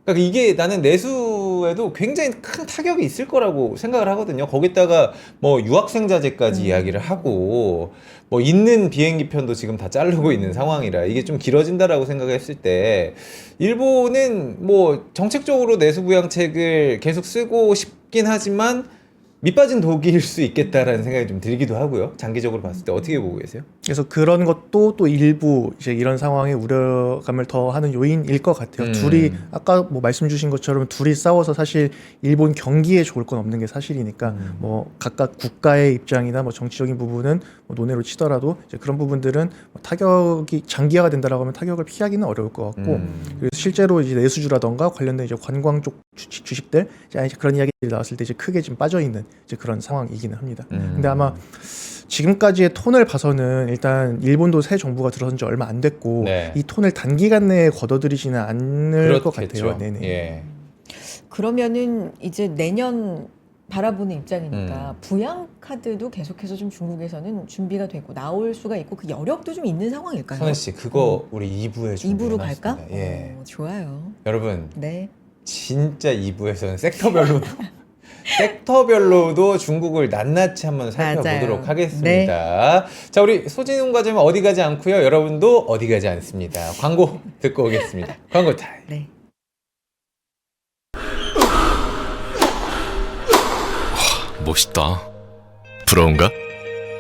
그러니까 이게 나는 내수에도 굉장히 큰 타격이 있을 거라고 생각을 하거든요. 거기다가 뭐 유학생 자재까지 이야기를 하고 뭐 있는 비행기 편도 지금 다 자르고 있는 상황이라 이게 좀 길어진다라고 생각했을 때 일본은 뭐 정책적으로 내수 부양책을 계속 쓰고 싶긴 하지만 밑빠진 독일 수 있겠다라는 생각이 좀 들기도 하고요. 장기적으로 봤을 때 어떻게 보고 계세요? 그래서 그런 것도 또 일부 이제 이런 상황에 우려감을 더하는 요인일 것 같아요. 둘이 아까 뭐 말씀 주신 것처럼 둘이 싸워서 사실 일본 경기에 좋을 건 없는 게 사실이니까 뭐 각각 국가의 입장이나 뭐 정치적인 부분은 뭐 논외로 치더라도 이제 그런 부분들은 뭐 타격이 장기화가 된다라고 하면 타격을 피하기는 어려울 것 같고 그래서 실제로 이제 내수주라던가 관련된 이제 관광 쪽 주식들 이제 그런 이야기들이 나왔을 때 이제 크게 좀 빠져 있는 이제 그런 상황이기는 합니다. 근데 아마 지금까지의 톤을 봐서는 일단 일본도 새 정부가 들어선 지 얼마 안 됐고 네. 이 톤을 단기간 내에 걷어들이지는 않을 것 그렇겠죠. 같아요. 네네. 예. 그러면은 이제 내년 바라보는 입장이니까 부양 카드도 계속해서 좀 중국에서는 준비가 되고 나올 수가 있고 그 여력도 좀 있는 상황일까요? 선혜 씨, 그거 우리 2부에 좀 2부로 갈까? 예. 좋아요. 여러분, 네. 진짜 2부에서는 섹터별로도 중국을 낱낱이 한번 살펴보도록 맞아요. 하겠습니다. 자, 우리 소진훈 과장은 어디 가지 않고요. 여러분도 어디 가지 않습니다. 광고 듣고 오겠습니다. 광고 타임. 네. 멋있다. 부러운가?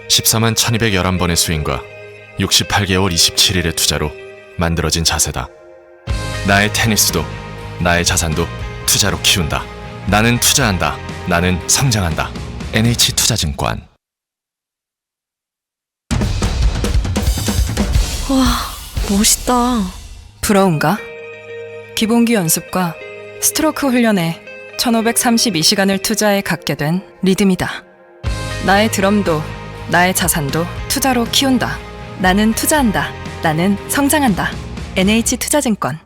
14만 1211번의 스윙과 68개월 27일의 투자로 만들어진 자세다. 나의 테니스도 나의 자산도 투자로 키운다. 나는 투자한다. 나는 성장한다. NH투자증권. 와, 멋있다. 부러운가? 기본기 연습과 스트로크 훈련에 1532시간을 투자해 갖게 된 리듬이다. 나의 드럼도 나의 자산도 투자로 키운다. 나는 투자한다. 나는 성장한다. NH투자증권.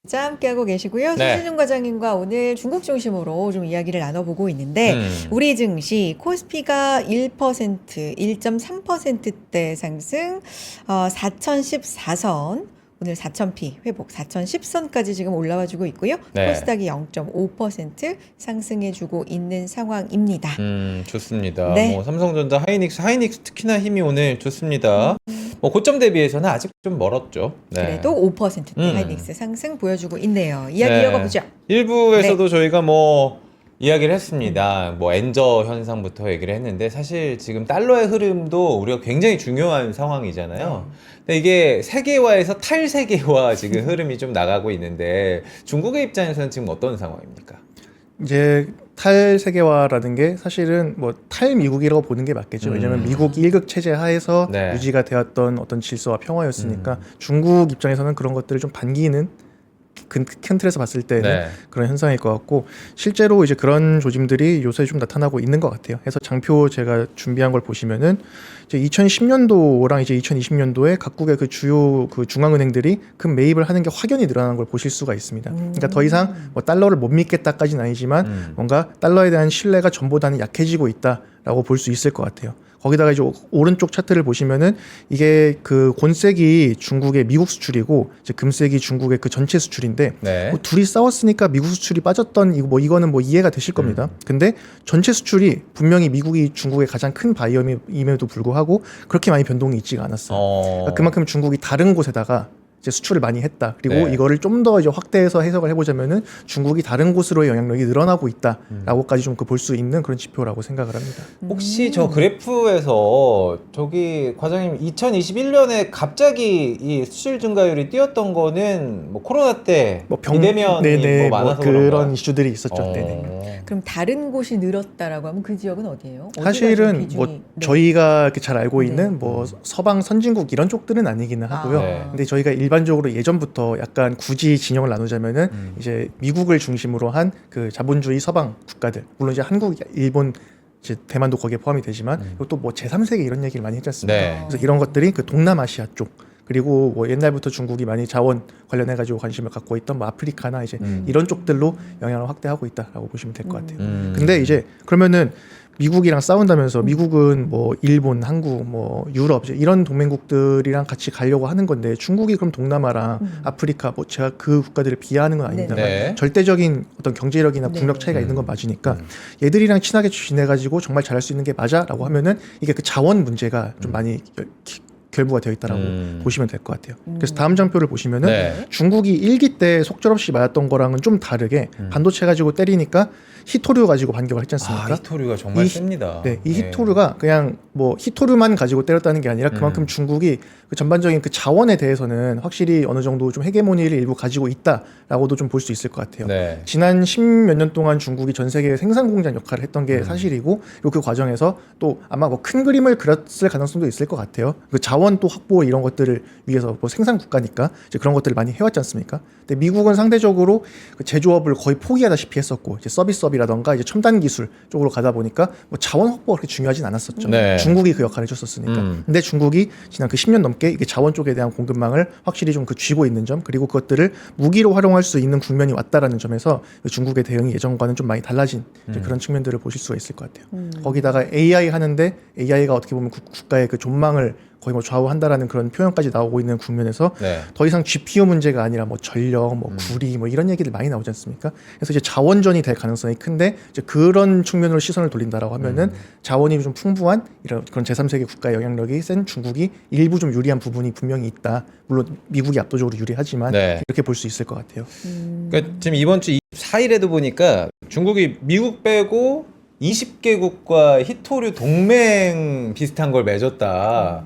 자, 함께하고 계시고요. 네. 소진훈 과장님과 오늘 중국 중심으로 좀 이야기를 나눠보고 있는데 우리 증시 코스피가 1%, 1.3%대 상승, 4014선 오늘 4000피 회복 4010선까지 지금 올라와주고 있고요. 네. 코스닥이 0.5% 상승해주고 있는 상황입니다. 좋습니다. 네. 뭐 삼성전자, 하이닉스 특히나 힘이 오늘 좋습니다. 뭐 고점 대비해서는 아직 좀 멀었죠. 네. 그래도 5%대 하이닉스 상승 보여주고 있네요. 이야기 이어가보죠. 1부에서도 저희가 뭐 이야기를 했습니다. 뭐 엔저 현상부터 얘기를 했는데 사실 지금 달러의 흐름도 우리가 굉장히 중요한 상황이잖아요. 근데 이게 세계화에서 탈세계화 지금 흐름이 좀 나가고 있는데 중국의 입장에서는 지금 어떤 상황입니까? 이제 탈세계화라는 게 사실은 뭐 탈미국이라고 보는 게 맞겠죠. 왜냐하면 미국 1국 체제 하에서 네. 유지가 되었던 어떤 질서와 평화였으니까 중국 입장에서는 그런 것들을 좀 반기는 큰 틀에서 봤을 때는 네. 그런 현상일 것 같고 실제로 이제 그런 조짐들이 요새 좀 나타나고 있는 것 같아요. 그래서 장표 제가 준비한 걸 보시면은 이제 2010년도랑 이제 2020년도에 각국의 그 주요 그 중앙은행들이 금 매입을 하는 게 확연히 늘어난 걸 보실 수가 있습니다. 그러니까 더 이상 뭐 달러를 못 믿겠다까지는 아니지만 뭔가 달러에 대한 신뢰가 전보다는 약해지고 있다라고 볼 수 있을 것 같아요. 거기다가 이제 오른쪽 차트를 보시면은 이게 그 곤색이 중국의 미국 수출이고 이제 금색이 중국의 그 전체 수출인데 네. 뭐 둘이 싸웠으니까 미국 수출이 빠졌던 이거는 뭐 이해가 되실 겁니다. 근데 전체 수출이 분명히 미국이 중국의 가장 큰 바이어임에도 불구하고 그렇게 많이 변동이 있지가 않았어요. 그러니까 그만큼 중국이 다른 곳에다가 이제 수출을 많이 했다. 그리고 네. 이거를 좀 더 이제 확대해서 해석을 해보자면은 중국이 다른 곳으로의 영향력이 늘어나고 있다라고까지 좀 볼 수 있는 그런 지표라고 생각을 합니다. 혹시 저 그래프에서 저기 과장님 2021년에 갑자기 이 수출 증가율이 뛰었던 거는 뭐 코로나 때 비대면이 네네, 뭐 많아서 그런 그런가요? 이슈들이 있었죠. 네네. 그럼 다른 곳이 늘었다라고 하면 그 지역은 어디예요? 어디가 좀 사실은 비중이- 뭐 네. 저희가 이렇게 잘 알고 네. 있는 뭐 서방 선진국 이런 쪽들은 아니기는 하고요. 네. 근데 저희가 일반적으로 예전부터 약간 굳이 진영을 나누자면은 이제 미국을 중심으로 한 그 자본주의 서방 국가들, 물론 이제 한국, 일본, 이제 대만도 거기에 포함이 되지만 또 뭐 제3세계 이런 얘기를 많이 했지 않습니까? 네. 그래서 이런 것들이 그 동남아시아 쪽 그리고 뭐 옛날부터 중국이 많이 자원 관련해 가지고 관심을 갖고 있던 뭐 아프리카나 이제 이런 쪽들로 영향을 확대하고 있다라고 보시면 될 것 같아요. 근데 이제 그러면은 미국이랑 싸운다면서 미국은 뭐 일본, 한국, 뭐 유럽 이제 이런 동맹국들이랑 같이 가려고 하는 건데 중국이 그럼 동남아랑 아프리카 뭐 제가 그 국가들을 비하하는 건 아닙니다만 네. 절대적인 어떤 경제력이나 네. 국력 차이가 있는 건 맞으니까 얘들이랑 친하게 지내가지고 정말 잘할 수 있는 게 맞아라고 하면은 이게 그 자원 문제가 좀 많이 결부가 되어 있다라고 보시면 될 것 같아요. 그래서 다음 장표를 보시면은 네. 중국이 1기 때 속절없이 맞았던 거랑은 좀 다르게 반도체 가지고 때리니까 히토류 가지고 반격을 했지 않습니까? 히토류가 정말 이- 셉니다. 네, 이 히토류가 그냥 뭐 히토류만 가지고 때렸다는 게 아니라 그만큼 중국이 그 전반적인 그 자원에 대해서는 확실히 어느 정도 좀 헤게모니를 일부 가지고 있다라고도 좀 볼 수 있을 것 같아요. 네. 지난 10몇 년 동안 중국이 전 세계 생산 공장 역할을 했던 게 사실이고, 그리고 그 과정에서 또 아마 뭐 큰 그림을 그렸을 가능성도 있을 것 같아요. 그 자원 또 확보 이런 것들을 위해서 뭐 생산 국가니까 이제 그런 것들을 많이 해왔지 않습니까? 근데 미국은 상대적으로 그 제조업을 거의 포기하다시피 했었고, 이제 서비스업이라던가 이제 첨단 기술 쪽으로 가다 보니까 뭐 자원 확보가 그렇게 중요하진 않았었죠. 네. 중국이 그 역할을 해줬었으니까. 근데 중국이 지난 그 10년 넘게 이게 자원 쪽에 대한 공급망을 확실히 좀 그 쥐고 있는 점, 그리고 그것들을 무기로 활용할 수 있는 국면이 왔다라는 점에서 그 중국의 대응이 예전과는 좀 많이 달라진 이제 그런 측면들을 보실 수가 있을 것 같아요. 거기다가 AI 하는데 AI가 어떻게 보면 국가의 그 존망을 거의 뭐 좌우한다라는 그런 표현까지 나오고 있는 국면에서 네. 더 이상 GPU 문제가 아니라 뭐 전력, 뭐 구리, 뭐 이런 얘기들 많이 나오지 않습니까? 그래서 이제 자원전이 될 가능성이 큰데 이제 그런 측면으로 시선을 돌린다라고 하면은 자원이 좀 풍부한 이런 그런 제3세계 국가의 영향력이 센 중국이 일부 좀 유리한 부분이 분명히 있다. 물론 미국이 압도적으로 유리하지만 네. 이렇게 볼 수 있을 것 같아요. 그러니까 지금 이번 주 24일에도 보니까 중국이 미국 빼고 20개국과 히토류 동맹 비슷한 걸 맺었다.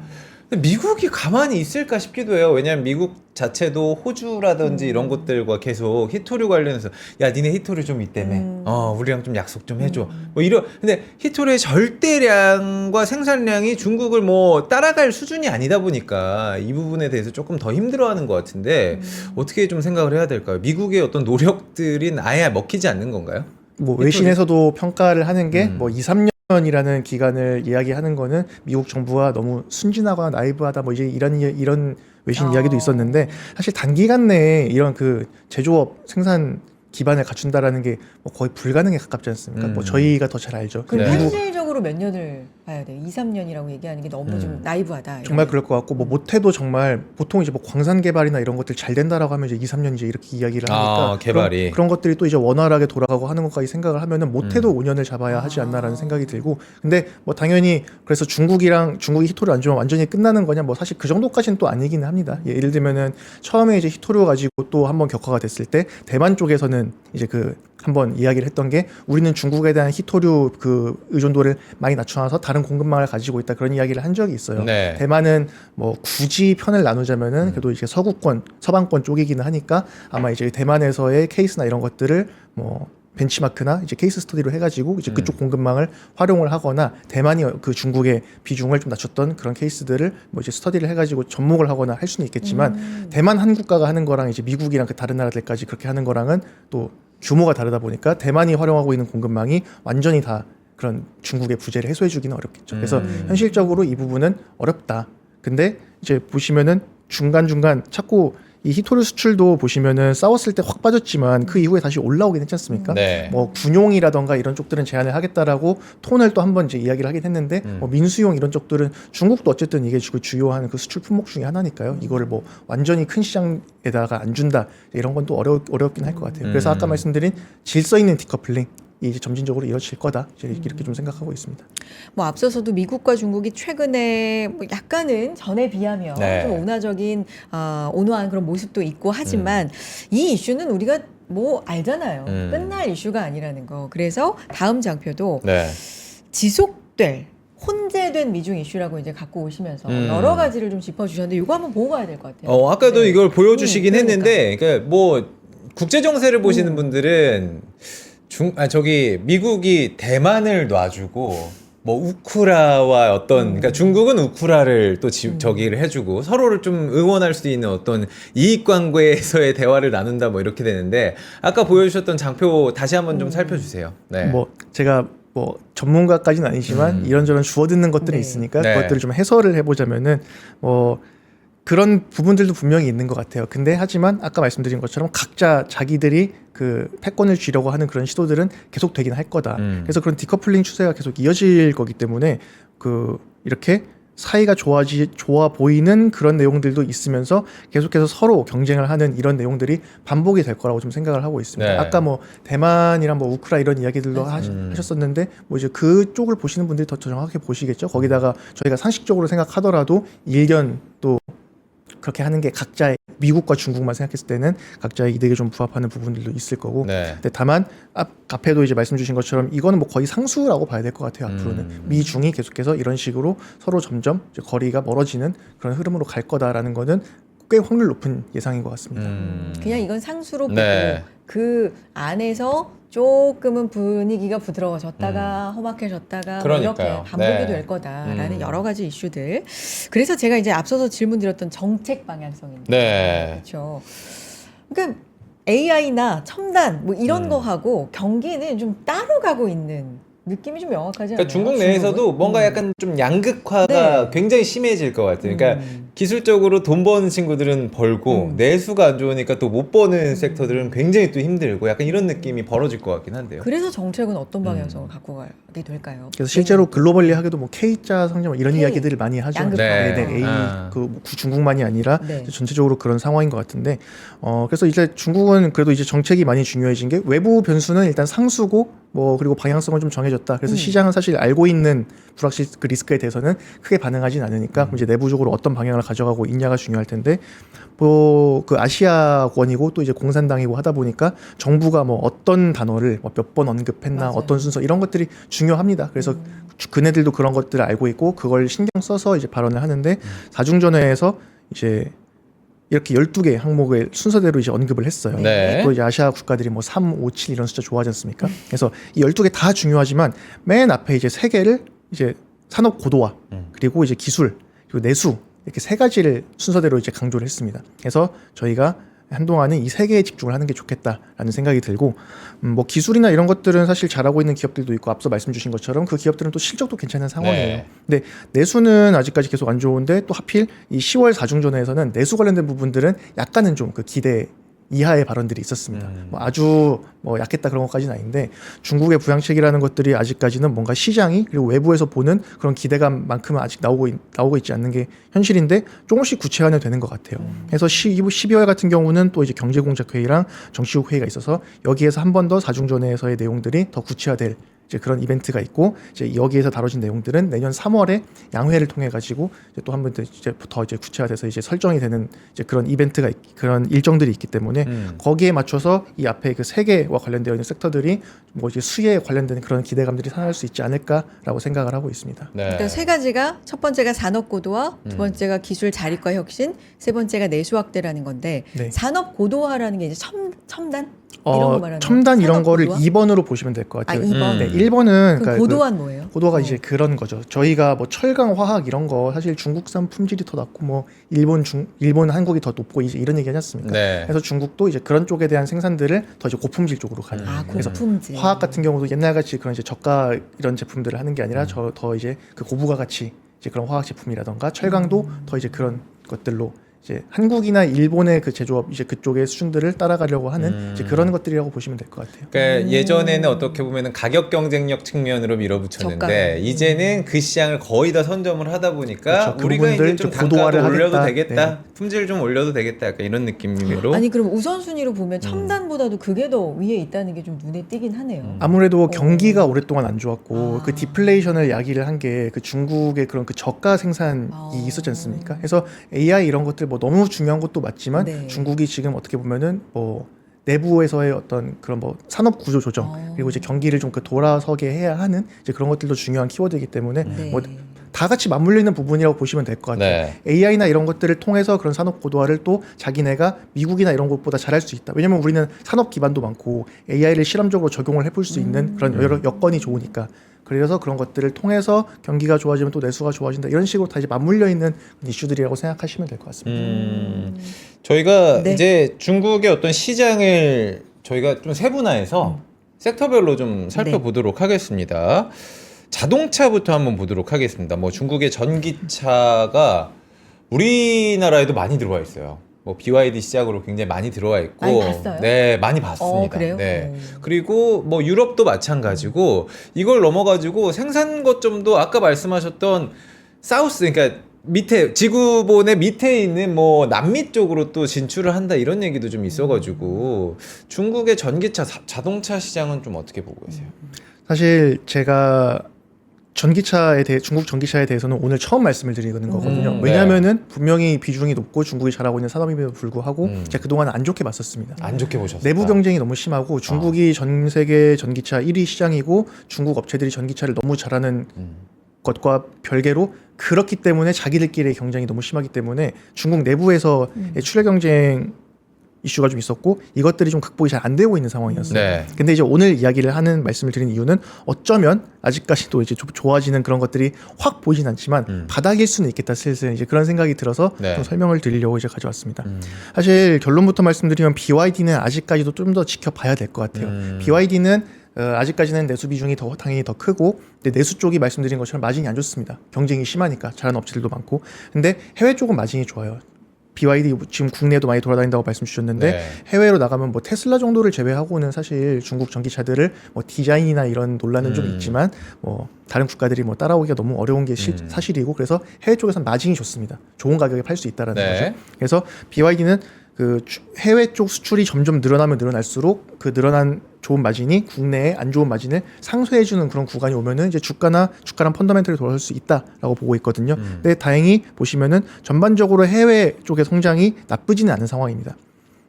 근데 미국이 가만히 있을까 싶기도 해요. 왜냐하면 미국 자체도 호주라든지 이런 곳들과 계속 히토류 관련해서 야 니네 히토류 좀 있다며 우리랑 좀 약속 좀 해줘 뭐 이런. 근데 히토류의 절대량과 생산량이 중국을 뭐 따라갈 수준이 아니다 보니까 이 부분에 대해서 조금 더 힘들어하는 것 같은데 어떻게 좀 생각을 해야 될까요? 미국의 어떤 노력들은 아예 먹히지 않는 건가요? 뭐 히토류? 외신에서도 평가를 하는 게 뭐 2, 3년이라는 기간을 이야기하는 거는 미국 정부가 너무 순진하거나 나이브하다 뭐 이제 이런 외신 이야기도 있었는데, 사실 단기간 내에 이런 그 제조업 생산 기반을 갖춘다라는 게 뭐 거의 불가능에 가깝지 않습니까? 뭐 저희가 더 잘 알죠. 그럼 네. 현실적으로 몇 년을 봐야 돼요? 2, 3년이라고 얘기하는 게 너무 좀 나이브하다. 정말 그럴 것 같고, 뭐 못해도 정말 보통 이제 뭐 광산 개발이나 이런 것들 잘 된다라고 하면 이제 2, 3년 이제 이렇게 이야기를 하니까 개발이. 그런 것들이 또 이제 원활하게 돌아가고 하는 것까지 생각을 하면은 못해도 5년을 잡아야 하지 않나라는 생각이 들고, 근데 뭐 당연히 그래서 중국이 히토류 안 주면 완전히 끝나는 거냐, 뭐 사실 그 정도까지는 또 아니기는 합니다. 예를 들면은 처음에 이제 히토류 가지고 또 한번 격화가 됐을 때 대만 쪽에서는 이제 그 한번 이야기를 했던 게, 우리는 중국에 대한 히토류 그 의존도를 많이 낮춰놔서 다른 공급망을 가지고 있다, 그런 이야기를 한 적이 있어요. 네. 대만은 뭐 굳이 편을 나누자면은 그래도 이제 서방권 쪽이기는 하니까 아마 이제 대만에서의 케이스나 이런 것들을 뭐 벤치마크나 이제 케이스 스터디로 해가지고 이제 그쪽 공급망을 활용을 하거나, 대만이 그 중국의 비중을 좀 낮췄던 그런 케이스들을 뭐 이제 스터디를 해가지고 접목을 하거나 할 수는 있겠지만, 대만 한 국가가 하는 거랑 이제 미국이랑 그 다른 나라들까지 그렇게 하는 거랑은 또 규모가 다르다 보니까 대만이 활용하고 있는 공급망이 완전히 다 그런 중국의 부재를 해소해주기는 어렵겠죠. 그래서 현실적으로 이 부분은 어렵다. 근데 이제 보시면은 중간중간 자꾸 이 히토류 수출도 보시면은 싸웠을 때 확 빠졌지만 그 이후에 다시 올라오긴 했지 않습니까? 네. 뭐 군용이라던가 이런 쪽들은 제한을 하겠다라고 톤을 또 한번 이제 이야기를 하긴 했는데, 뭐 민수용 이런 쪽들은 중국도 어쨌든 이게 주요한 그 수출 품목 중에 하나니까요. 이거를 뭐 완전히 큰 시장에다가 안 준다, 이런 건 또 어렵긴 할 것 같아요. 그래서 아까 말씀드린 질서 있는 디커플링 이제 점진적으로 이루어질 거다, 이렇게 좀 생각하고 있습니다. 뭐 앞서서도 미국과 중국이 최근에 뭐 약간은 전에 비하면 네. 좀 온화한 그런 모습도 있고 하지만 이 이슈는 우리가 뭐 알잖아요. 끝날 이슈가 아니라는 거. 그래서 다음 장표도 네. 지속될 혼재된 미중 이슈라고 이제 갖고 오시면서 여러 가지를 좀 짚어주셨는데 이거 한번 보고 가야 될 것 같아요. 아까도 네. 이걸 보여주시긴 그러니까. 했는데, 그러니까 뭐 국제 정세를 보시는 분들은 미국이 대만을 놔주고 뭐 우크라와 그러니까 중국은 우크라를 또 저기를 해주고 서로를 좀 응원할 수 있는 어떤 이익 관계에서의 대화를 나눈다 뭐 이렇게 되는데, 아까 보여주셨던 장표 다시 한번 좀 살펴주세요. 네. 뭐 제가 뭐 전문가까지는 아니지만 이런저런 주워 듣는 것들이 네. 있으니까 네. 그것들을 좀 해설을 해보자면은 뭐 그런 부분들도 분명히 있는 것 같아요. 근데 하지만 아까 말씀드린 것처럼 각자 자기들이 그 패권을 쥐려고 하는 그런 시도들은 계속 되긴 할 거다. 그래서 그런 디커플링 추세가 계속 이어질 거기 때문에 그 이렇게 사이가 좋아 보이는 그런 내용들도 있으면서 계속해서 서로 경쟁을 하는 이런 내용들이 반복이 될 거라고 좀 생각을 하고 있습니다. 네. 아까 뭐 대만이랑 뭐 우크라 이런 이야기들도 하셨었는데 뭐 이제 그쪽을 보시는 분들이 더 정확하게 보시겠죠. 거기다가 저희가 상식적으로 생각하더라도 일견 또 그렇게 하는 게 각자의 미국과 중국만 생각했을 때는 각자의 이득에 좀 부합하는 부분들도 있을 거고. 네. 근데 다만 앞에도 이제 말씀 주신 것처럼 이거는 뭐 거의 상수라고 봐야 될 것 같아요. 앞으로는 미중이 계속해서 이런 식으로 서로 점점 이제 거리가 멀어지는 그런 흐름으로 갈 거다라는 거는 꽤 확률 높은 예상인 것 같습니다. 그냥 이건 상수로 보고 네. 그 안에서 조금은 분위기가 부드러워졌다가 험악해졌다가 뭐 이렇게 그러니까요. 반복이 네. 될 거다라는 여러 가지 이슈들. 그래서 제가 이제 앞서서 질문드렸던 정책 방향성인데, 네. 그렇죠. 그러니까 AI나 첨단 뭐 이런 거하고 경기는 좀 따로 가고 있는 느낌이 좀 명확하지 않아요? 그러니까 중국 내에서도 중국은? 뭔가 약간 좀 양극화가 네. 굉장히 심해질 것 같아요. 그러니까 기술적으로 돈 버는 친구들은 벌고 내수가 안 좋으니까 또 못 버는 섹터들은 굉장히 또 힘들고 약간 이런 느낌이 벌어질 것 같긴 한데요. 그래서 정책은 어떤 방향성을 갖고 가게 될까요? 그래서 실제로 글로벌리 하게도 뭐 K자 성장 이런 K, 이야기들을 많이 하죠. 양극화. 네. A 그 중국만이 아니라 네. 전체적으로 그런 상황인 것 같은데 그래서 이제 중국은 그래도 이제 정책이 많이 중요해진 게 외부 변수는 일단 상수고 뭐 그리고 방향성을 좀 정해졌다. 그래서 시장은 사실 알고 있는 불확실 그 리스크에 대해서는 크게 반응하진 않으니까 그럼 이제 내부적으로 어떤 방향을 가져가고 있냐가 중요할 텐데 뭐 그 아시아권이고 또 이제 공산당이고 하다 보니까 정부가 뭐 어떤 단어를 뭐 몇 번 언급했나 맞아요. 어떤 순서 이런 것들이 중요합니다. 그래서 그네들도 그런 것들을 알고 있고 그걸 신경 써서 이제 발언을 하는데 사중전회에서 이제 이렇게 12개 항목을 순서대로 이제 언급을 했어요. 네. 또 이제 아시아 국가들이 뭐 3, 5, 7 이런 숫자 좋아하지 않습니까? 그래서 이 12개 다 중요하지만 맨 앞에 이제 3개를 이제 산업 고도화 그리고 이제 기술 그리고 내수 이렇게 3가지를 순서대로 이제 강조를 했습니다. 그래서 저희가 한동안은 이 3개에 집중을 하는 게 좋겠다라는 생각이 들고 뭐 기술이나 이런 것들은 사실 잘하고 있는 기업들도 있고 앞서 말씀 주신 것처럼 그 기업들은 또 실적도 괜찮은 상황이에요. 네. 근데 내수는 아직까지 계속 안 좋은데 또 하필 이 10월 4중전회에서는 내수 관련된 부분들은 약간은 좀 그 기대 이하의 발언들이 있었습니다. 뭐 아주 뭐 약했다 그런 것까지는 아닌데 중국의 부양책이라는 것들이 아직까지는 뭔가 시장이 그리고 외부에서 보는 그런 기대감만큼은 아직 나오고 있지 않는 게 현실인데 조금씩 구체화는 되는 것 같아요. 그래서 12월 같은 경우는 또 이제 경제공작회의랑 정치국 회의가 있어서 여기에서 한 번 더 4중전회에서의 내용들이 더 구체화될 이제 그런 이벤트가 있고 이제 여기에서 다뤄진 내용들은 내년 3월에 양회를 통해 가지고 또 한 번 더 이제 구체화돼서 이제 설정이 되는 이제 그런 이벤트가 그런 일정들이 있기 때문에 거기에 맞춰서 이 앞에 그 3개와 관련되어 있는 섹터들이 뭐 이제 수혜에 관련된 그런 기대감들이 살아날 수 있지 않을까라고 생각을 하고 있습니다. 네. 그러니까 3가지가 첫 번째가 산업 고도화, 두 번째가 기술 자립과 혁신, 세 번째가 내수 확대라는 건데 네. 산업 고도화라는 게 이제 첨단 이런 거 말하는 첨단 거예요? 이런 산업 거를 고도화? 2번으로 보시면 될 것 아, 같아요. 2번. 네, 1번은 그럼 고도화는 뭐예요? 고도화가 이제 그런 거죠. 저희가 뭐 철강, 화학 이런 거 사실 중국산 품질이 더 낮고 뭐 일본, 한국이 더 높고 이제 이런 얘기 하지 않습니까? 네. 그래서 중국도 이제 그런 쪽에 대한 생산들을 더 이제 고품질 쪽으로 가는. 아, 그래서 고품질. 화학 같은 경우도 옛날같이 그런 이제 저가 이런 제품들을 하는 게 아니라 더 이제 그 고부가 가치 이제 그런 화학 제품이라던가 철강도 더 이제 그런 것들로 이제 한국이나 일본의 그 제조업 이제 그쪽의 수준들을 따라가려고 하는 이제 그런 것들이라고 보시면 될 것 같아요. 그러니까 예전에는 어떻게 보면은 가격 경쟁력 측면으로 밀어붙였는데 저가. 이제는 그 시장을 거의 다 선점을 하다 보니까 그렇죠. 우리가 그분들 이제 좀 좀 고도화를 단가도 올려도 하겠다. 되겠다, 네. 품질 좀 올려도 되겠다, 약간 이런 느낌으로. 아니 그럼 우선순위로 보면 첨단보다도 그게 더 위에 있다는 게 좀 눈에 띄긴 하네요. 아무래도 경기가 오랫동안 안 좋았고 아. 그 디플레이션을 야기를 한 게 그 중국의 그런 그 저가 생산이 아. 있었지 않습니까? 그래서 AI 이런 것들 뭐 너무 중요한 것도 맞지만 네. 중국이 지금 어떻게 보면은 뭐 내부에서의 어떤 그런 뭐 산업 구조 조정 그리고 이제 경기를 좀 그 돌아서게 해야 하는 이제 그런 것들도 중요한 키워드이기 때문에 네. 뭐 다 같이 맞물려 있는 부분이라고 보시면 될 것 같아요. 네. AI나 이런 것들을 통해서 그런 산업 고도화를 또 자기네가 미국이나 이런 것보다 잘할 수 있다. 왜냐면 우리는 산업 기반도 많고 AI를 실험적으로 적용을 해볼 수 있는 그런 여러 여건이 좋으니까. 그래서 그런 것들을 통해서 경기가 좋아지면 또 내수가 좋아진다. 이런 식으로 다 이제 맞물려 있는 이슈들이라고 생각하시면 될 것 같습니다. 저희가 네. 이제 중국의 어떤 시장을 저희가 좀 세분화해서 섹터별로 좀 살펴보도록 하겠습니다. 자동차부터 한번 보도록 하겠습니다. 뭐 중국의 전기차가 우리나라에도 많이 들어와 있어요. 뭐 BYD 시작으로 굉장히 많이 들어와 있고, 많이 봤어요? 네, 많이 봤습니다. 그래요? 네. 그리고 뭐 유럽도 마찬가지고 이걸 넘어가지고 생산 거점도 아까 말씀하셨던 사우스 그러니까 밑에 지구본의 밑에 있는 뭐 남미 쪽으로 또 진출을 한다 이런 얘기도 좀 있어가지고 중국의 전기차 자동차 시장은 좀 어떻게 보고 계세요? 사실 제가 중국 전기차에 대해서는 오늘 처음 말씀을 드리는 거거든요. 네. 왜냐하면은 분명히 비중이 높고 중국이 잘하고 있는 산업임에도 불구하고 제가 그동안 안 좋게 봤었습니다. 안 좋게 보셨어요? 내부 경쟁이 너무 심하고 중국이 전 세계 전기차 1위 시장이고 중국 업체들이 전기차를 너무 잘하는 것과 별개로 그렇기 때문에 자기들끼리의 경쟁이 너무 심하기 때문에 중국 내부에서 출혈 경쟁 이슈가 좀 있었고 이것들이 좀 극복이 잘 안 되고 있는 상황이었어요. 네. 근데 이제 오늘 이야기를 하는 말씀을 드리는 이유는 어쩌면 아직까지도 이제 좀 좋아지는 그런 것들이 확 보이진 않지만 바닥일 수는 있겠다 슬슬 이제 그런 생각이 들어서 네. 좀 설명을 드리려고 이제 가져왔습니다. 사실 결론부터 말씀드리면 BYD는 아직까지도 좀 더 지켜봐야 될 것 같아요. BYD는 아직까지는 내수 비중이 당연히 더 크고 근데 내수 쪽이 말씀드린 것처럼 마진이 안 좋습니다. 경쟁이 심하니까 잘하는 업체들도 많고 근데 해외 쪽은 마진이 좋아요. BYD 지금 국내에도 많이 돌아다닌다고 말씀 주셨는데 네. 해외로 나가면 뭐 테슬라 정도를 제외하고는 사실 중국 전기차들을 뭐 디자인이나 이런 논란은 좀 있지만 뭐 다른 국가들이 뭐 따라오기가 너무 어려운 게 사실이고 그래서 해외 쪽에서는 마진이 좋습니다. 좋은 가격에 팔 수 있다라는 네. 거죠. 그래서 BYD는 그 해외 쪽 수출이 점점 늘어나면 늘어날수록 그 늘어난 좋은 마진이 국내에 안 좋은 마진을 상쇄해주는 그런 구간이 오면은 이제 주가랑 펀더멘털이 돌아설 수 있다라고 보고 있거든요. 근데 다행히 보시면은 전반적으로 해외 쪽의 성장이 나쁘지는 않은 상황입니다.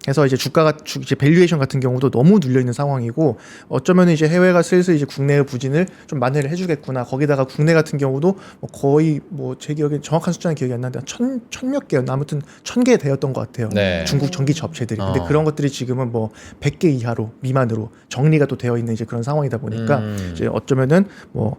그래서 이제 주가가 이제 밸류에이션 같은 경우도 너무 눌려 있는 상황이고 어쩌면 이제 해외가 슬슬 이제 국내의 부진을 좀 만회를 해주겠구나. 거기다가 국내 같은 경우도 뭐 거의 뭐 제 기억에 정확한 숫자는 기억이 안 나는데 천몇 개였나 아무튼 1000개 되었던 것 같아요. 네. 중국 전기차 업체들이. 근데 그런 것들이 지금은 뭐 100개 이하로 미만으로 정리가 또 되어 있는 이제 그런 상황이다 보니까 이제 어쩌면은 뭐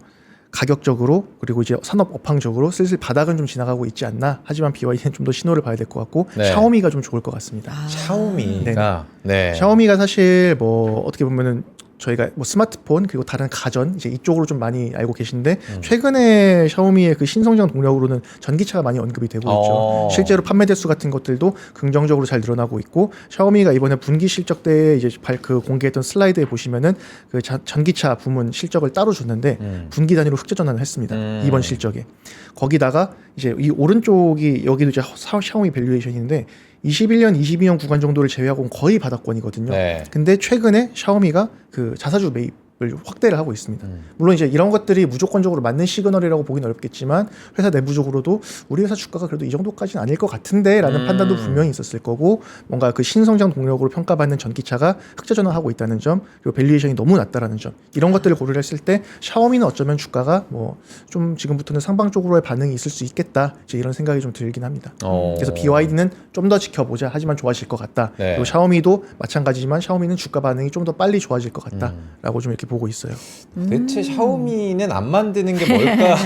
가격적으로 그리고 이제 산업 업황적으로 슬슬 바닥은 좀 지나가고 있지 않나. 하지만 BYD는 좀 더 신호를 봐야 될 것 같고 네. 샤오미가 좀 좋을 것 같습니다. 샤오미가 네. 샤오미가 사실 뭐 어떻게 보면은 저희가 뭐 스마트폰 그리고 다른 가전 이제 이쪽으로 좀 많이 알고 계신데 최근에 샤오미의 그 신성장 동력으로는 전기차가 많이 언급이 되고 있죠. 실제로 판매 대수 같은 것들도 긍정적으로 잘 늘어나고 있고 샤오미가 이번에 분기 실적 때 이제 그 공개했던 슬라이드에 보시면은 그 전기차 부문 실적을 따로 줬는데 분기 단위로 흑자 전환을 했습니다. 이번 실적에 거기다가 이제 이 오른쪽이 여기도 이제 샤오미 밸류에이션인데 21년, 22년 구간 정도를 제외하고는 거의 바닥권이거든요. 네. 근데 최근에 샤오미가 그 자사주 매입을 확대를 하고 있습니다. 물론 이제 이런 것들이 무조건적으로 맞는 시그널이라고 보기는 어렵겠지만 회사 내부적으로도 우리 회사 주가가 그래도 이 정도까지는 아닐 것 같은데라는 판단도 분명히 있었을 거고 뭔가 그 신성장 동력으로 평가받는 전기차가 흑자 전환하고 있다는 점 그리고 밸류에이션이 너무 낮다라는 점 이런 것들을 고려를 했을 때 샤오미는 어쩌면 주가가 뭐 좀 지금부터는 상방적으로의 반응이 있을 수 있겠다 이제 이런 생각이 좀 들긴 합니다. 그래서 BYD는 좀 더 지켜보자 하지만 좋아질 것 같다. 네. 그리고 샤오미도 마찬가지지만 샤오미는 주가 반응이 좀 더 빨리 좋아질 것 같다라고 좀 이렇게 보고 있어요. 대체 샤오미는 안 만드는 게 뭘까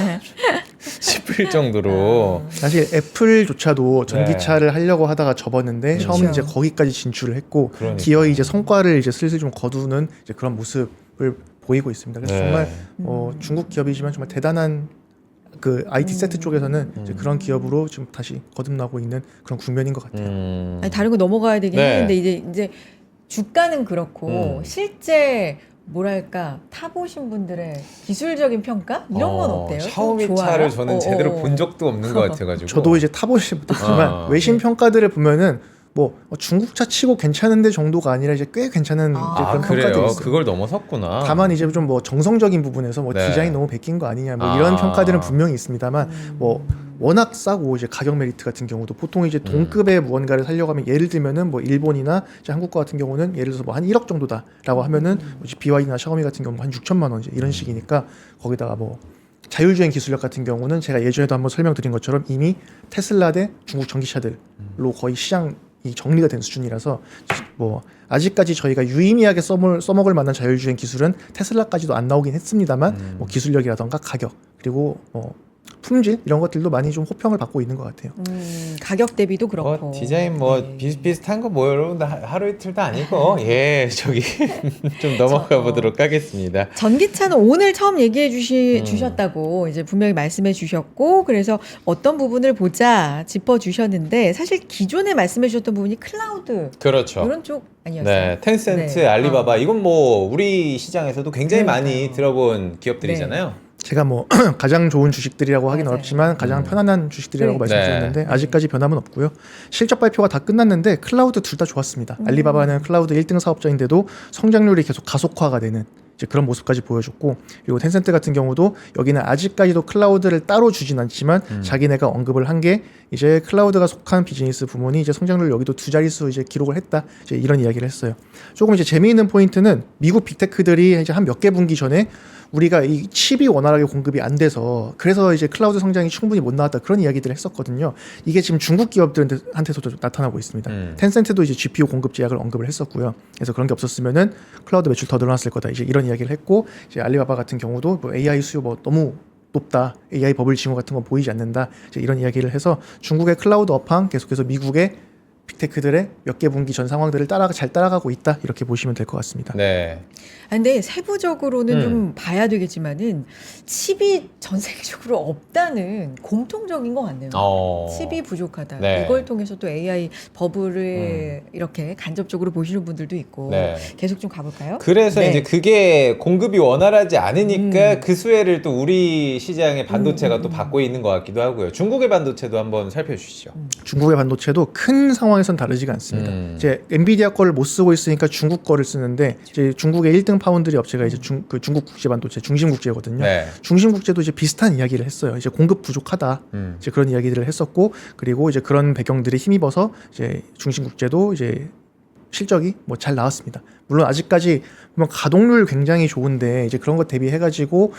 싶을 정도로 사실 애플조차도 전기차를 하려고 하다가 접었는데 샤오미는 이제 거기까지 진출을 했고 그러니까. 기어이 이제 성과를 이제 슬슬 좀 거두는 이제 그런 모습을 보이고 있습니다. 그래서 네. 정말 중국 기업이지만 정말 대단한 그 IT 세트 쪽에서는 이제 그런 기업으로 지금 다시 거듭나고 있는 그런 국면인 것 같아요. 아니, 다른 거 넘어가야 되긴 네. 했는데 이제 주가는 그렇고 실제 뭐랄까 타보신 분들의 기술적인 평가 이런 건 어때요? 좀 샤오미 좋아요? 차를 저는 제대로 본 적도 없는 것 같아가지고 저도 이제 타보지 못했지만 외신 평가들을 보면은 뭐 중국차 치고 괜찮은데 정도가 아니라 이제 꽤 괜찮은 이제 그런 평가들이 그래요? 있어요. 그걸 넘어섰구나. 다만 이제 좀 뭐 정성적인 부분에서 뭐 네. 디자인 너무 베낀 거 아니냐 뭐 이런 평가들은 분명히 있습니다만 뭐 워낙 싸고 이제 가격 메리트 같은 경우도 보통 이제 동급의 무언가를 살려고 하면 예를 들면은 뭐 일본이나 이제 한국 거 같은 경우는 예를 들어서 뭐 한 1억 정도다라고 하면은 뭐 BYD나 샤오미 같은 경우는 한 6천만 원 이제 이런 식이니까 거기다가 뭐 자율주행 기술력 같은 경우는 제가 예전에도 한번 설명드린 것처럼 이미 테슬라 대 중국 전기차들로 거의 시장이 정리가 된 수준이라서 뭐 아직까지 저희가 유의미하게 써먹을 만한 자율주행 기술은 테슬라까지도 안 나오긴 했습니다만 뭐 기술력이라던가 가격 그리고 뭐 품질 이런 것들도 많이 좀 호평을 받고 있는 것 같아요. 가격 대비도 그렇고 뭐 디자인 뭐 네. 비슷비슷한 거 뭐 여러분 하루 이틀도 아니고 예 저기 좀 넘어가 보도록 하겠습니다. 전기차는 오늘 처음 얘기해 주셨다고 이제 분명히 말씀해 주셨고 그래서 어떤 부분을 보자 짚어 주셨는데 사실 기존에 말씀해 주셨던 부분이 클라우드 그렇죠. 이런 쪽 아니었어요? 네, 텐센트, 네. 알리바바 이건 뭐 우리 시장에서도 굉장히 그러니까요. 많이 들어본 기업들이잖아요. 제가 뭐 가장 좋은 주식들이라고 하긴 맞아요. 어렵지만 가장 편안한 주식들이라고 그러니까. 말씀드렸는데 네. 아직까지 변함은 없고요. 실적 발표가 다 끝났는데 클라우드 둘 다 좋았습니다. 알리바바는 클라우드 1등 사업자인데도 성장률이 계속 가속화가 되는 이제 그런 모습까지 보여줬고, 그리고 텐센트 같은 경우도 여기는 아직까지도 클라우드를 따로 주진 않지만 자기네가 언급을 한 게 이제 클라우드가 속한 비즈니스 부문이 이제 성장률 여기도 두 자릿수 이제 기록을 했다, 이제 이런 이야기를 했어요. 조금 이제 재미있는 포인트는 미국 빅테크들이 이제 한 몇 개 분기 전에 우리가 이 칩이 원활하게 공급이 안 돼서 그래서 이제 클라우드 성장이 충분히 못 나왔다, 그런 이야기들을 했었거든요. 이게 지금 중국 기업들한테서도 나타나고 있습니다. 텐센트도 이제 GPU 공급 제약을 언급을 했었고요. 그래서 그런 게 없었으면은 클라우드 매출 더 늘어났을 거다, 이제 이런 이야기를 했고, 이제 알리바바 같은 경우도 뭐 AI 수요 뭐 너무 높다, AI 버블 징후 같은 건 보이지 않는다, 이제 이런 이야기를 해서 중국의 클라우드 업황 계속해서 미국의 빅테크들의 몇 개 분기 전 상황들을 잘 따라가고 있다, 이렇게 보시면 될 것 같습니다. 네. 아, 근데 세부적으로는 좀 봐야 되겠지만은 칩이 전 세계적으로 없다는 공통적인 것 같네요. 칩이 부족하다. 네. 이걸 통해서 또 AI 버블을 이렇게 간접적으로 보시는 분들도 있고. 네. 계속 좀 가볼까요? 그래서 네. 이제 그게 공급이 원활하지 않으니까 그 수혜를 또 우리 시장의 반도체가 또 받고 있는 것 같기도 하고요. 중국의 반도체도 한번 살펴주시죠. 중국의 반도체도 큰 상황에선 다르지가 않습니다. 이제 엔비디아 거를 못 쓰고 있으니까 중국 거를 쓰는데, 이제 중국의 1등 파운드리 업체가 이제 중국 국제 반도체 중심국제거든요. 네. 중심국제도 이제 비슷한 이야기를 했어요. 이제 공급 부족하다, 이제 그런 이야기들을 했었고, 그리고 이제 그런 배경들이 힘입어서 이제 중심국제도 이제 실적이 뭐 잘 나왔습니다. 물론 아직까지 보면 가동률 굉장히 좋은데 이제 그런 것 대비해가지고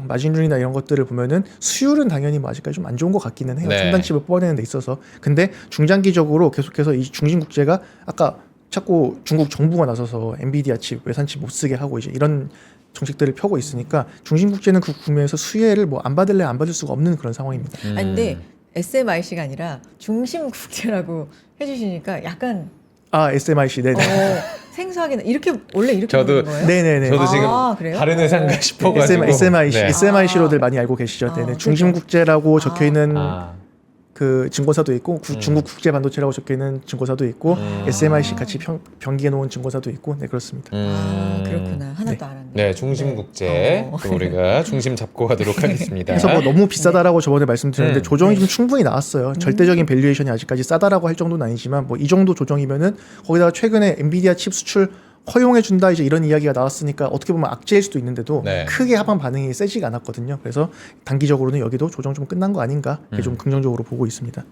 마진율이나 이런 것들을 보면은 수율은 당연히 뭐 아직까지 좀 안 좋은 것 같기는 해요. 네. 첨단 칩을 뽑아내는 데 있어서. 근데 중장기적으로 계속해서 이 중심국제가 아까 자꾸 중국 정부가 나서서 엔비디아 칩 외산칩 못 쓰게 하고 이제 이런 정책들을 펴고 있으니까 중심국제는 그 구매에서 수혜를 뭐 안 받을래 안 받을 수가 없는 그런 상황입니다. 아, 근데 SMIC가 아니라 중심국제라고 해주시니까 약간 SMIC 네네. 생소하게 이렇게 원래 이렇게 저도- 부르는 거예요? 네네네. 저도 지금 그래요? 다른 회사인가 싶어가지고. SMIC, 네. SMIC로들 많이 알고 계시죠. 네네. 그렇죠. 중심국제라고 적혀 있는 그 증권사도 있고 중국 국제 반도체라고 적혀 있는 증권사도 있고 SMIC 같이 병기해 놓은 증권사도 있고, 네 그렇습니다. 그렇구나. 하나도 안 왔네. 네, 중심국제. 또 우리가 중심 잡고 가도록 하겠습니다. 그래서 뭐 너무 비싸다라고 저번에 말씀드렸는데 조정이 좀 충분히 나왔어요. 절대적인 밸류에이션이 아직까지 싸다라고 할 정도는 아니지만 뭐 이 정도 조정이면은, 거기다가 최근에 엔비디아 칩 수출 허용해 준다 이제 이런 이야기가 나왔으니까 어떻게 보면 악재일 수도 있는데도 네. 크게 하방 반응이 세지가 않았거든요. 그래서 단기적으로는 여기도 조정 좀 끝난 거 아닌가, 좀 긍정적으로 보고 있습니다.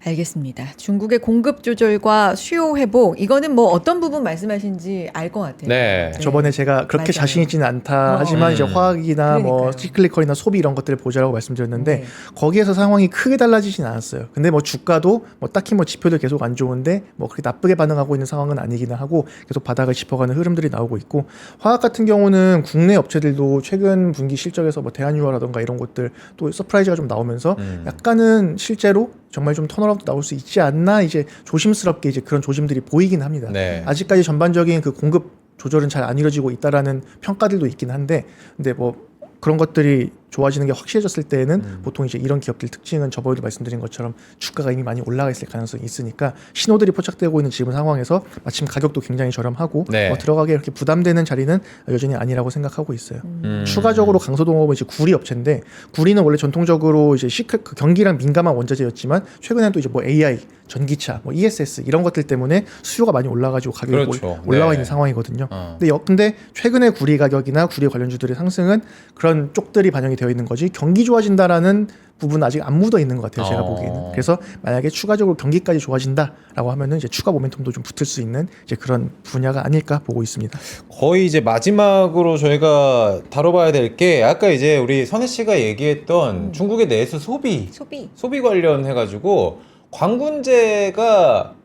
알겠습니다. 중국의 공급 조절과 수요 회복, 이거는 뭐 어떤 부분 말씀하신지 알 것 같아요. 네. 저번에 제가 그렇게 맞아요. 자신 있지는 않다 하지만 이제 화학이나 뭐 그러니까요. 시클리컬이나 소비 이런 것들을 보자라고 말씀드렸는데 네. 거기에서 상황이 크게 달라지진 않았어요. 근데 뭐 주가도 뭐 딱히 뭐 지표들 계속 안 좋은데 뭐 그렇게 나쁘게 반응하고 있는 상황은 아니기는 하고 계속 바닥을 짚어가는 흐름들이 나오고 있고, 화학 같은 경우는 국내 업체들도 최근 분기 실적에서 뭐 대한유화라던가 이런 것들 또 서프라이즈가 좀 나오면서 약간은 실제로 정말 좀 턴어라운드 나올 수 있지 않나, 이제 조심스럽게 이제 그런 조짐들이 보이긴 합니다. 네. 아직까지 전반적인 그 공급 조절은 잘 안 이루어지고 있다라는 평가들도 있긴 한데, 근데 뭐 그런 것들이 좋아지는 게 확실해졌을 때에는 보통 이제 이런 기업들 특징은 저번에도 말씀드린 것처럼 주가가 이미 많이 올라가 있을 가능성이 있으니까 신호들이 포착되고 있는 지금 상황에서 마침 가격도 굉장히 저렴하고 네. 들어가기 이렇게 부담되는 자리는 여전히 아니라고 생각하고 있어요. 추가적으로 강소동업은 이제 구리 업체인데, 구리는 원래 전통적으로 이제 그 경기랑 민감한 원자재였지만 최근에는 또 이제 뭐 AI, 전기차, 뭐 ESS 이런 것들 때문에 수요가 많이 올라가지고 가격이 그렇죠. 올라와 네. 있는 상황이거든요. 근데 최근에 구리 가격이나 구리 관련주들의 상승은 그런 쪽들이 반영이 되어 있는 거지 경기 좋아진다라는 부분은 아직 안 묻어 있는 것 같아요. 제가 보기에는. 그래서 만약에 추가적으로 경기까지 좋아진다라고 하면은 이제 추가 모멘텀도 좀 붙을 수 있는 이제 그런 분야가 아닐까 보고 있습니다. 거의 이제 마지막으로 저희가 다뤄봐야 될 게 아까 이제 우리 선혜 씨가 얘기했던 중국의 내수 소비 관련해가지고 광군제가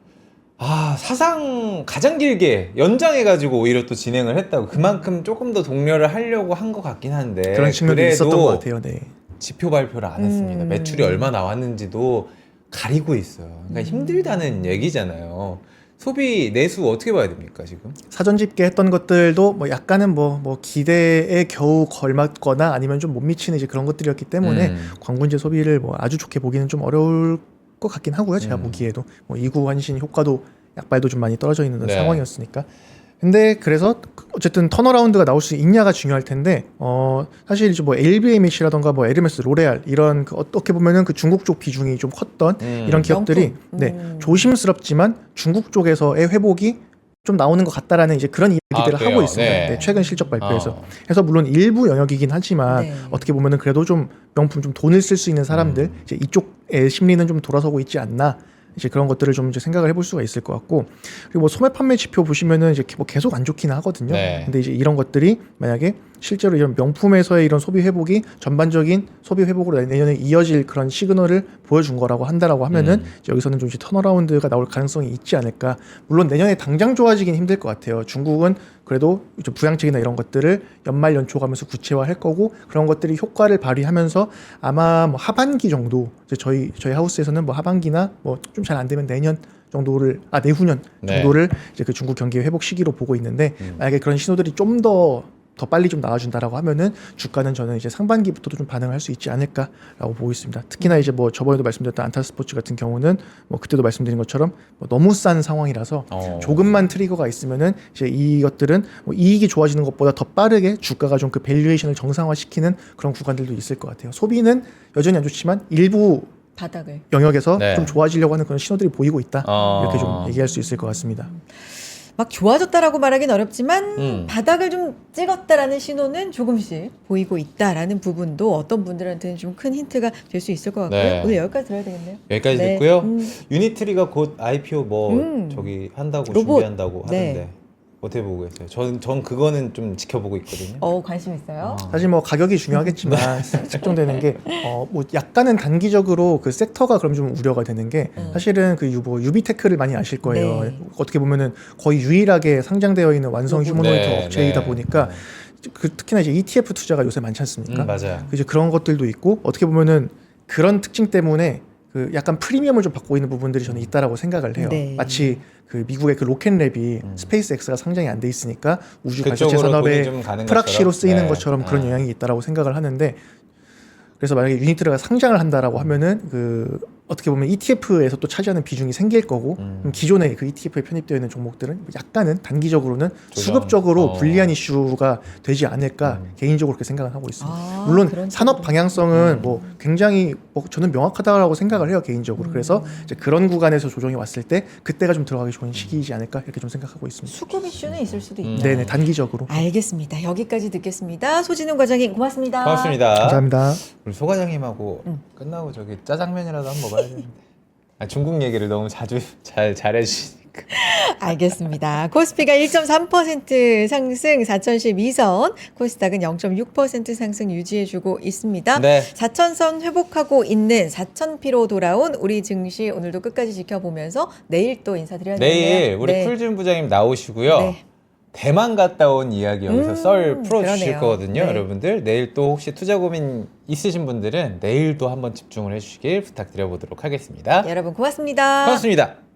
사상 가장 길게 연장해가지고 오히려 또 진행을 했다고, 그만큼 조금 더 독려를 하려고 한 것 같긴 한데 그런 측면도 그래도 있었던 것 같아요. 네. 지표 발표를 안 했습니다. 매출이 얼마 나왔는지도 가리고 있어요. 그러니까 힘들다는 얘기잖아요. 소비 내수 어떻게 봐야 됩니까 지금? 사전 집계했던 것들도 뭐 약간은 뭐 기대에 겨우 걸맞거나 아니면 좀 못 미치는 이제 그런 것들이었기 때문에 광군제 소비를 뭐 아주 좋게 보기는 좀 어려울 것 같긴 하고요. 제가 보기에도 뭐 이구 환신 효과도 약발도 좀 많이 떨어져 있는 네. 상황이었으니까. 근데 그래서 어쨌든 턴어라운드가 나올 수 있냐가 중요할 텐데 사실 이제 뭐 LVMH라던가 뭐 에르메스, 로레알 이런 그 어떻게 보면은 그 중국 쪽 비중이 좀 컸던 이런 기업들이 명품. 조심스럽지만 중국 쪽에서의 회복이 좀 나오는 것 같다라는 이제 그런 이야기들을 그래요? 하고 있습니다. 네. 네, 최근 실적 발표에서. 그래서 물론 일부 영역이긴 하지만 네. 어떻게 보면은 그래도 좀 명품 좀 돈을 쓸 수 있는 사람들 이제 이쪽의 심리는 좀 돌아서고 있지 않나. 이제 그런 것들을 좀 이제 생각을 해볼 수가 있을 것 같고, 그리고 뭐 소매 판매 지표 보시면은 이제 뭐 계속 안 좋기는 하거든요. 네. 근데 이제 이런 것들이 만약에 실제로 이런 명품에서의 이런 소비 회복이 전반적인 소비 회복으로 내년에 이어질 그런 시그널을 보여준 거라고 한다라고 하면은 이제 여기서는 좀 이제 턴어라운드가 나올 가능성이 있지 않을까. 물론 내년에 당장 좋아지긴 힘들 것 같아요. 중국은 그래도 좀 부양책이나 이런 것들을 연말 연초 가면서 구체화할 거고, 그런 것들이 효과를 발휘하면서 아마 뭐 하반기 정도 이제 저희 하우스에서는 뭐 하반기나 뭐 좀 잘 안 되면 내년 정도를 내후년 네. 정도를 이제 그 중국 경기 회복 시기로 보고 있는데, 만약에 그런 신호들이 좀 더 빨리 좀 나와준다라고 하면은 주가는 저는 이제 상반기부터도 좀 반응할 수 있지 않을까라고 보고 있습니다. 특히나 이제 뭐 저번에도 말씀드렸던 안타스포츠 같은 경우는 뭐 그때도 말씀드린 것처럼 뭐 너무 싼 상황이라서 조금만 트리거가 있으면은 이제 이것들은 뭐 이익이 좋아지는 것보다 더 빠르게 주가가 좀 그 밸류에이션을 정상화시키는 그런 구간들도 있을 것 같아요. 소비는 여전히 안 좋지만 일부 바닥을. 영역에서 네. 좀 좋아지려고 하는 그런 신호들이 보이고 있다. 이렇게 좀 아. 얘기할 수 있을 것 같습니다. 막 좋아졌다라고 말하긴 어렵지만 음. 바닥을 좀 찍었다라는 신호는 조금씩 보이고 있다라는 부분도 어떤 분들한테는 좀 큰 힌트가 될 수 있을 것 같고요. 네. 오늘 여기까지 들어야 되겠네요. 여기까지 네. 됐고요. 유니트리가 곧 IPO 뭐 저기 한다고 로봇. 준비한다고 네. 하던데 어떻게 보고 계세요? 전 그거는 좀 지켜보고 있거든요. 관심 있어요? 사실 뭐 가격이 중요하겠지만 측정되는 게 뭐 약간은 단기적으로 그 섹터가 그럼 좀 우려가 되는 게 사실은 그 유비테크를 많이 아실 거예요. 네. 어떻게 보면은 거의 유일하게 상장되어 있는 완성 휴머노이드 네, 업체이다 네. 보니까 그 특히나 이제 ETF 투자가 요새 많지 않습니까? 맞아요. 이제 그런 것들도 있고 어떻게 보면은 그런 특징 때문에 그 약간 프리미엄을 좀 받고 있는 부분들이 저는 있다라고 생각을 해요. 네. 마치 그 미국의 그 로켓랩이 스페이스X가 상장이 안 돼 있으니까 우주 그쪽으로 발사체 돈이 산업의 좀 가는 프락시로 것처럼? 쓰이는 네. 것처럼 그런 영향이 있다라고 생각을 하는데, 그래서 만약에 유니트리가 상장을 한다라고 하면은 그 어떻게 보면 ETF에서 또 차지하는 비중이 생길 거고 그럼 기존의 그 ETF에 편입되어 있는 종목들은 약간은 단기적으로는 수급적으로 불리한 이슈가 되지 않을까 개인적으로 그렇게 생각을 하고 있습니다. 물론 그런 산업 쪽으로. 방향성은 뭐 굉장히 뭐 저는 명확하다고 생각을 해요 개인적으로. 그래서 이제 그런 구간에서 조정이 왔을 때 그때가 좀 들어가기 좋은 시기이지 않을까 이렇게 좀 생각하고 있습니다. 수급 이슈는 있을 수도 있다. 네네, 단기적으로. 알겠습니다. 여기까지 듣겠습니다. 소진웅 과장님 고맙습니다. 고맙습니다. 감사합니다. 우리 소 과장님하고 끝나고 저기 짜장면이라도 한번 먹어야 되는데. 중국 얘기를 너무 자주 잘해주시니까. 알겠습니다. 코스피가 1.3% 상승 4012선, 코스닥은 0.6% 상승 유지해주고 있습니다. 네. 4천선 회복하고 있는 4천피로 돌아온 우리 증시 오늘도 끝까지 지켜보면서 내일 또 인사드려야 되겠네요. 내일 우리 네. 풀준 부장님 나오시고요. 네. 대만 갔다 온 이야기 여기서 썰 풀어주실 그러네요. 거거든요. 네. 여러분들 내일 또 혹시 투자 고민 있으신 분들은 내일도 한번 집중을 해주시길 부탁드려보도록 하겠습니다. 여러분 고맙습니다. 고맙습니다.